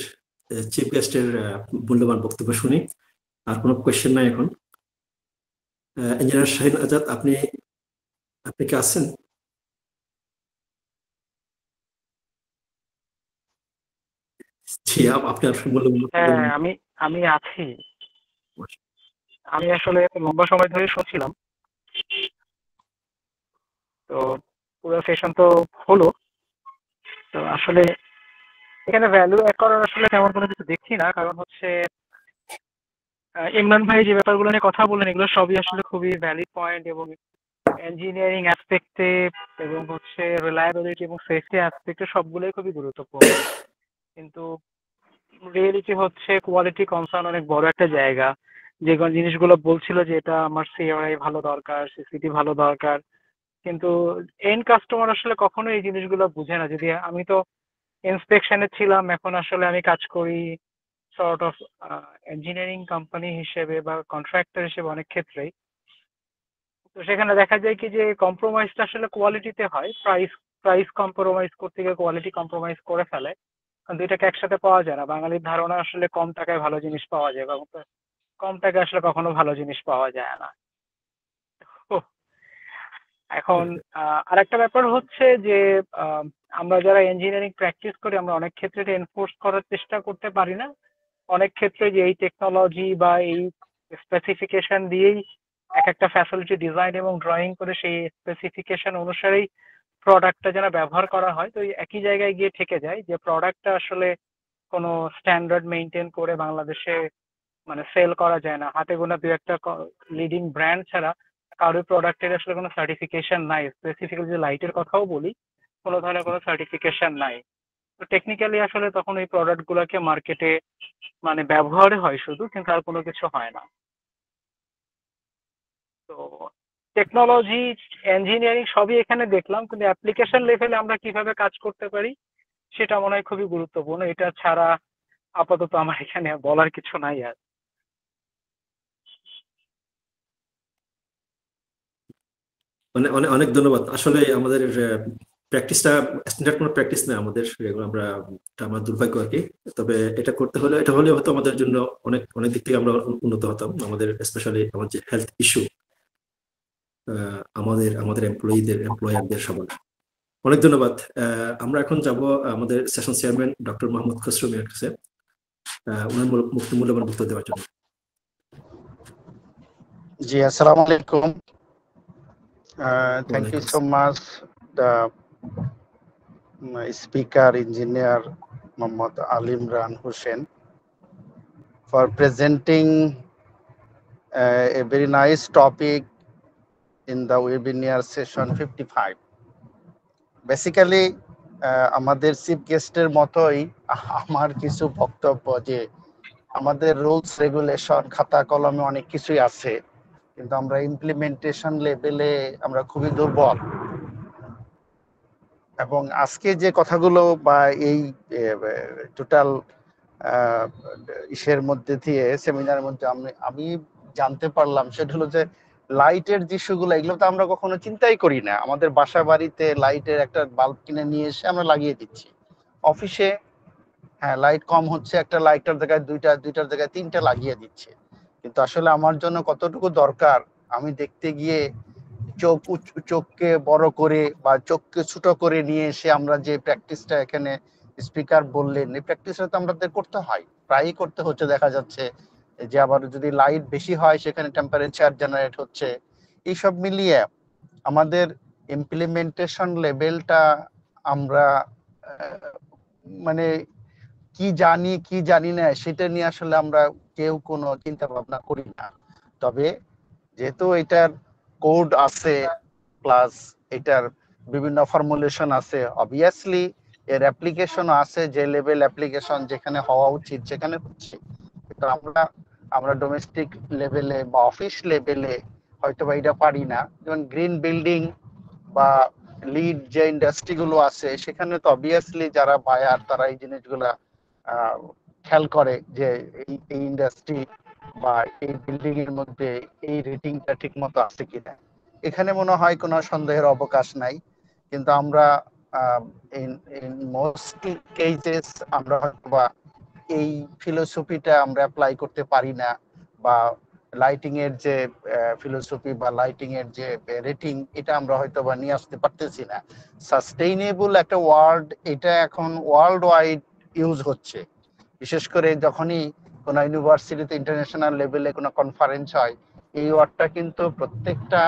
চিফ গেস্টের মূল্যবান বক্তব্য শুনি। আর কোনো কোয়েশ্চেন নাই এখন। ইঞ্জিনিয়ার শাহিন আজাদ, আপনি কি আছেন? জি, আপনার মূল্যবান। হ্যাঁ, আমি আছি। আমি আসলে লম্বা সময় ধরে শুনছিলাম, তো পুরো সেশন তো হলো। তো আসলে এখানে ভ্যালু অ্যাড করার আসলে তেমন কোনো কিছু দেখছি না, কারণ হচ্ছে ইমরান ভাই যে ব্যাপারগুলো নিয়ে কথা বললেন, এগুলো সবই আসলে খুবই ভ্যালিড পয়েন্ট, এবং ইঞ্জিনিয়ারিং অ্যাসপেক্টে এবং হচ্ছে রিলায়েবিলিটি এবং সেফটি অ্যাসপেক্টে সবগুলোই খুবই গুরুত্বপূর্ণ। কিন্তু রিয়েলিটি হচ্ছে কোয়ালিটি কনসার্ন অনেক বড় একটা জায়গা। যে জিনিসগুলো বলছিল যে এটা আমার সিআরআই ভালো দরকার, সিসিটি ভালো দরকার, কিন্তু এন্ড কাস্টমার আসলে কখনো এই জিনিসগুলো বুঝে না। যদি আমি তো ইন্সপেকশনে ছিলাম, এখন আসলে আমি কাজ করি সর্ট অফ ইঞ্জিনিয়ারিং কোম্পানি হিসেবে বা কন্ট্রাক্টর হিসেবে অনেক ক্ষেত্রেই। তো সেখানে দেখা যায় কি যে কম্প্রোমাইজটা আসলে কোয়ালিটিতে হয়, প্রাইস কম্প্রোমাইজ করতে গিয়ে কোয়ালিটি কম্প্রোমাইজ করে ফেলে, কারণ দুইটাকে একসাথে পাওয়া যায় না। বাঙালির ধারণা আসলে কম টাকায় ভালো জিনিস পাওয়া যায়, এবং কম টাকায় আসলে কখনো ভালো জিনিস পাওয়া যায় না। এখন আরেকটা ব্যাপার হচ্ছে যে আমরা যারা ইঞ্জিনিয়ারিং প্র্যাকটিস করি, আমরা অনেক ক্ষেত্রে এটা এনফোর্স করার চেষ্টা করতে পারি না। অনেক ক্ষেত্রে যে এই টেকনোলজি বা এই স্পেসিফিকেশন দিয়েই এক একটা ফ্যাসিলিটি ডিজাইন এবং ড্রয়িং করে সেই স্পেসিফিকেশন অনুসারেই প্রোডাক্টটা যেন ব্যবহার করা হয়, তো একই জায়গায় গিয়ে ঠেকে যায় যে প্রোডাক্টটা আসলে কোনো স্ট্যান্ডার্ড মেনটেন করে বাংলাদেশে মানে সেল করা যায় না। হাতে গোনা দু একটা লিডিং ব্র্যান্ড ছাড়া কারোর প্রোডাক্টের আসলে কোনো সার্টিফিকেশন নাই। স্পেসিফিক্যালি যে লাইটের কথাও বলি, কোনো ধরনের কোনো সার্টিফিকেশন নাই। তো টেকনিক্যালি আসলে তখন এই প্রোডাক্টগুলোকে মার্কেটে মানে ব্যবহারে হয় শুধু, কিন্তু আর কোনো কিছু হয় না। তো টেকনোলজি, ইঞ্জিনিয়ারিং সবই এখানে দেখলাম, কিন্তু অ্যাপ্লিকেশন লেভেলে আমরা কিভাবে কাজ করতে পারি সেটা মনে হয় খুবই গুরুত্বপূর্ণ। এটা ছাড়া আপাতত আমার এখানে বলার কিছু নাই আর। অনেক অনেক অনেক ধন্যবাদ। আসলে আমাদের প্র্যাকটিসটা স্ট্যান্ডার্ড কোনো প্র্যাকটিস না আমাদের, আমরা আমার দুর্ভাগ্য আর কি। তবে এটা করতে হলে, এটা হলে হয়তো আমাদের জন্য অনেক অনেক দিক থেকে আমরা উন্নত হতাম। আমাদের স্পেশালি আমার যে হেলথ ইস্যু, আমাদের এমপ্লয়ারদের সবার অনেক ধন্যবাদ। আমরা এখন যাব আমাদের session chairman doctor Mohammad Khasru মিয়ার কাছে, ওনার মূল্যবান বক্তব্য দেওয়ার জন্য। জি, আসসালামু আলাইকুম। Thank you so much, the speaker, engineer Muhammad Ali Imran Hussain, for presenting a very nice topic in the webinar session 55. Basically, আমাদের চিফ গেস্টের মতোই আমার কিছু বক্তব্য, যে আমাদের রুলস রেগুলেশন খাতা কলমে অনেক কিছুই আছে, কিন্তু আমরা ইমপ্লিমেন্টেশন লেভেলে আমরা খুবই দুর্বল। এবং আজকে যে কথাগুলো বা এই টোটাল ইসের মধ্যে দিয়ে সেমিনারের মধ্যে আমি জানতে পারলাম সেটা হলো যে লাইটের যে ইস্যুগুলো, এগুলো তো আমরা কখনো চিন্তাই করি না। আমাদের বাসা বাড়িতে লাইটের একটা বাল্ব কিনে নিয়ে এসে আমরা লাগিয়ে দিচ্ছি। অফিসে হ্যাঁ লাইট কম হচ্ছে, একটা লাইটের জায়গায় দুইটার জায়গায় তিনটা লাগিয়ে দিচ্ছে। কিন্তু আসলে আমার জন্য কতটুকু দরকার আমি দেখতে গিয়ে চোখকে বড় করে বা চোখকে ছোট করে নিয়ে এসে আমরা যে প্র্যাকটিসটা এখানে স্পিকার বললেন, এই প্র্যাকটিসটা তো আমাদের করতে হয়, প্রায়ই করতে হচ্ছে। দেখা যাচ্ছে যে আবার যদি লাইট বেশি হয় সেখানে টেম্পারেচার জেনারেট হচ্ছে। এইসব মিলিয়ে আমাদের ইমপ্লিমেন্টেশন লেভেলটা আমরা মানে কি জানি কি জানি না সেটা নিয়ে আসলে আমরা কেউ কোনো চিন্তা ভাবনা করি না। তবে যেহেতু এটার কোড আছে প্লাস এটার বিভিন্ন ফর্মুলেশন আছে, অবভিয়াসলি এর অ্যাপ্লিকেশন আছে, যে লেভেল অ্যাপ্লিকেশন যেখানে হওয়া উচিত সেখানে হচ্ছে। কিন্তু আমরা ডোমেস্টিক লেভেলে বা অফিস লেভেলে হয়তো বা এটা পারি না। যেমন গ্রিন বিল্ডিং বা লিড যে ইন্ডাস্ট্রি গুলো আছে সেখানে তো অবভিয়াসলি যারা বায়ার তারা এই জিনিসগুলা খেয়াল করে যে এই ইন্ডাস্ট্রি বা এই বিল্ডিং এর মধ্যে এই রেটিংটা ঠিক মতো আছে কিনা। এখানে মনে হয় কোনো সন্দেহের অবকাশ নাই। কিন্তু আমরা ইন মোস্ট কেসেস আমরা হয়তোবা এই ফিলোসফিটা আমরা অ্যাপ্লাই করতে পারি না, বা লাইটিং এর যে ফিলোসফি বা লাইটিং এর যে রেটিং এটা আমরা হয়তো বা নিয়ে আসতে পারতেছি না। সাস্টেইনেবল একটা ওয়ার্ড, এটা এখন ওয়ার্ল্ড ওয়াইড ইউজ হচ্ছে। বিশেষ করে যখনই কোনো ইউনিভার্সিটিতে ইন্টারন্যাশনাল লেভেলে কোনো কনফারেন্স হয়, এই ওয়ার্ডটা কিন্তু প্রত্যেকটা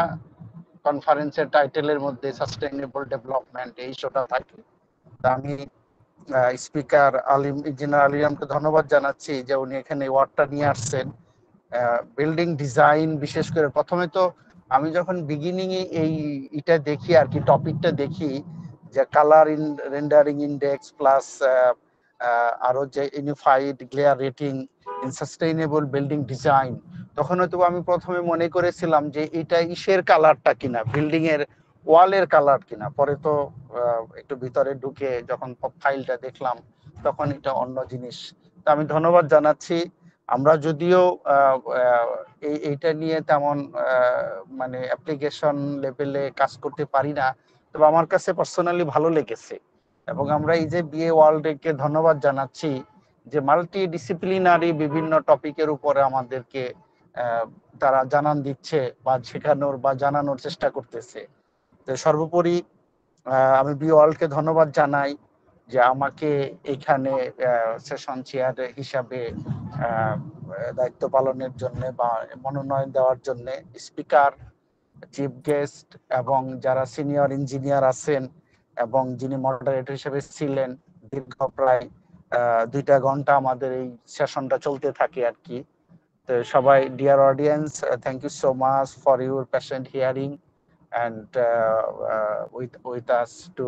কনফারেন্সের টাইটেলের মধ্যে সাস্টেইনেবল ডেভেলপমেন্ট এই শোটা থাকে। আমি স্পিকার ইঞ্জিনিয়ার আলিমকে ধন্যবাদ জানাচ্ছি যে উনি এখানে ওয়ার্ডটা নিয়ে আসছেন। বিল্ডিং ডিজাইন বিশেষ করে প্রথমে তো আমি যখন বিগিনিং এ এটা দেখি আর কি, টপিকটা দেখি যে কালার রেন্ডারিং ইন্ডেক্স প্লাস আরো যে unified glare rating in sustainable building design, তখন হয়তো আমি প্রথমে মনে করেছিলাম যে এটা ইসের কালারটা কিনা, বিল্ডিং এর ওয়ালের কালার কিনা। পরে তো একটু ভিতরে ঢুকে যখন ফাইলটা দেখলাম তখন এটা অন্য জিনিস। তা আমি ধন্যবাদ জানাচ্ছি। আমরা যদিও এইটা নিয়ে তেমন মানে অ্যাপ্লিকেশন লেভেলে কাজ করতে পারি না, তবে আমার কাছে পার্সোনালি ভালো লেগেছে। এবং আমরা এই যে বিএ ওয়ার্ল্ডকে ধন্যবাদ জানাচ্ছি যে মাল্টি ডিসিপ্লিনারি বিভিন্ন টপিকের উপরে আমাদেরকে তারা জানান দিচ্ছে বা শেখানোর বা জানানোর চেষ্টা করতেছে। তো সর্বোপরি আমি বি ওয়ার্ল্ডকে ধন্যবাদ জানাই যে আমাকে এখানে সেশন চেয়ার হিসাবে দায়িত্ব পালনের জন্য বা মনোনয়ন দেওয়ার জন্য। স্পিকার, চিফ গেস্ট এবং যারা সিনিয়র ইঞ্জিনিয়ার আছেন এবং যিনি মডারেটর হিসেবে ছিলেন, দীর্ঘ প্রায় 2 ঘন্টা আমাদের এই সেশনটা চলতে থাকে আর কি। তো সবাই, dear audience, thank you so much for your patient hearing and with us to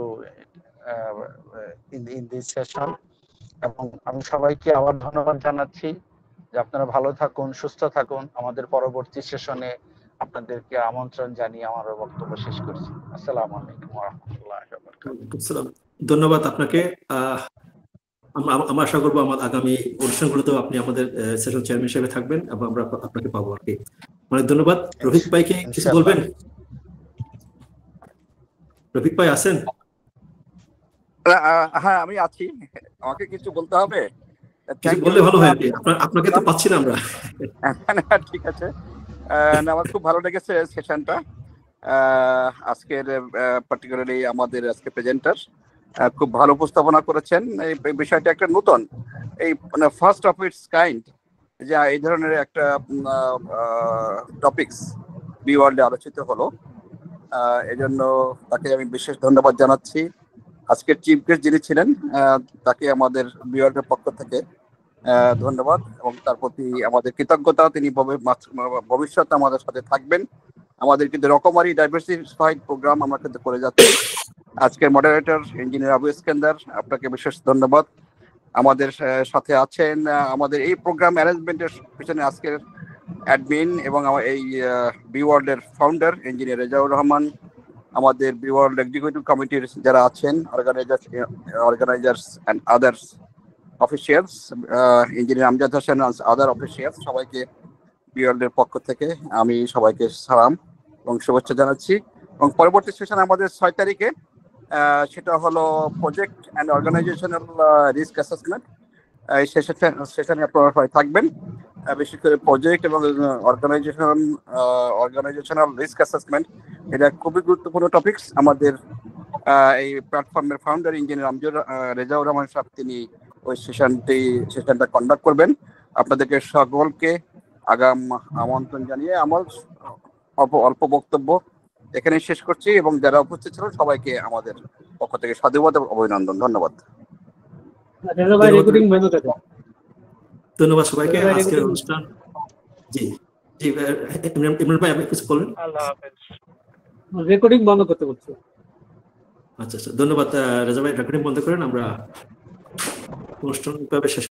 in this session. এবং আমি সবাইকে আবার ধন্যবাদ জানাচ্ছি যে আপনারা ভালো থাকুন, সুস্থ থাকুন। আমাদের পরবর্তী সেশনে আপনাদেরকে আমন্ত্রণ জানিয়ে আমার বক্তব্য শেষ করছি। আসসালামু আলাইকুম ওয়া রাহমাতুল্লাহি ওয়া বারাকাতুহু। ধন্যবাদ আপনাকে। আমরা আশা করবো আমার আগামী অনুষ্ঠানগুলোতেও আপনি আমাদের সেশন চেয়ারম্যান হিসেবে থাকবেন এবং আমরা আপনাকে পাবো আর কি। অনেক ধন্যবাদ। রফিক ভাইকে কিছু বলবেন? রফিক ভাই আছেন? হ্যাঁ আমি আছি। আমাকে কিছু বলতে হবে? বললে ভালো হয়। আপনাকে তো পাচ্ছি না আমরা। ঠিক আছে। আমার খুব ভালো লেগেছে সেশনটা। আজকের পার্টিকুলারলি আমাদের আজকে প্রেজেন্টার খুব ভালো উপস্থাপনা করেছেন। এই বিষয়টা একটা নতুন, এই মানে ফার্স্ট অফ ইটস কাইন্ড যে এই ধরনের একটা টপিকস বি ওয়ার্ল্ডে আলোচিত হলো। এজন্য তাকে আমি বিশেষ ধন্যবাদ জানাচ্ছি। আজকের চিফ গেস্ট যিনি ছিলেন তাকে আমাদের বি ওয়ার্ল্ডের পক্ষ থেকে ধন্যবাদ এবং তার প্রতি আমাদের কৃতজ্ঞতা। তিনি ভবিষ্যতে আমাদের সাথে থাকবেন। আমাদের কিন্তু রকমারি ডাইভার্সিফাইড প্রোগ্রাম আমরা কিন্তু করে যাচ্ছি। আজকের মডারেটর ইঞ্জিনিয়ার আবু ইস্কান্দার, আপনাকে বিশেষ ধন্যবাদ। আমাদের সাথে আছেন আমাদের এই প্রোগ্রাম অ্যারেঞ্জমেন্টের পিছনে আজকের অ্যাডমিন এবং এই বি ওয়ার্ল্ডের ফাউন্ডার ইঞ্জিনিয়ার রেজাউর রহমান, আমাদের ওয়ার্ল্ড এক্সিকিউটিভ কমিটির যারা আছেন, organisers and others officials, engineer Amjad Hossain, other officials, সবাইকে ওয়ার্ল্ডের পক্ষ থেকে আমি সবাইকে সালাম এবং শুভেচ্ছা জানাচ্ছি। এবং পরবর্তী সেশন আমাদের 6 তারিখে, সেটা হলো project and organisational risk assessment. এই সেশনে আপনারা সবাই থাকবেন। বিশেষ করে প্রজেক্ট এবং অর্গানাইজেশনাল রিস্ক অ্যাসেসমেন্ট, এটা খুবই গুরুত্বপূর্ণ টপিকস। আমাদের এই প্ল্যাটফর্মের ফাউন্ডার ইঞ্জিনিয়ার রেজাউর রহমান সাহেব তিনি ওই সেশনটা কন্ডাক্ট করবেন। আপনাদেরকে সকলকে আগাম আমন্ত্রণ জানিয়ে আমার অল্প বক্তব্য এখানে শেষ করছি এবং যারা উপস্থিত ছিলেন সবাইকে আমাদের পক্ষ থেকে সাধুবাদ এবং অভিনন্দন। ধন্যবাদ। ধন্যবাদ সবাইকে। আজকের অনুষ্ঠান জি জি ইমরান ভাই আপনি কিছু বলেন? আল্লাহ হাফেজ। রেকর্ডিং বন্ধ করতে বলছি। আচ্ছা, ধন্যবাদ রেজা ভাই, রেকর্ডিং বন্ধ করেন, আমরা অনুষ্ঠান শেষ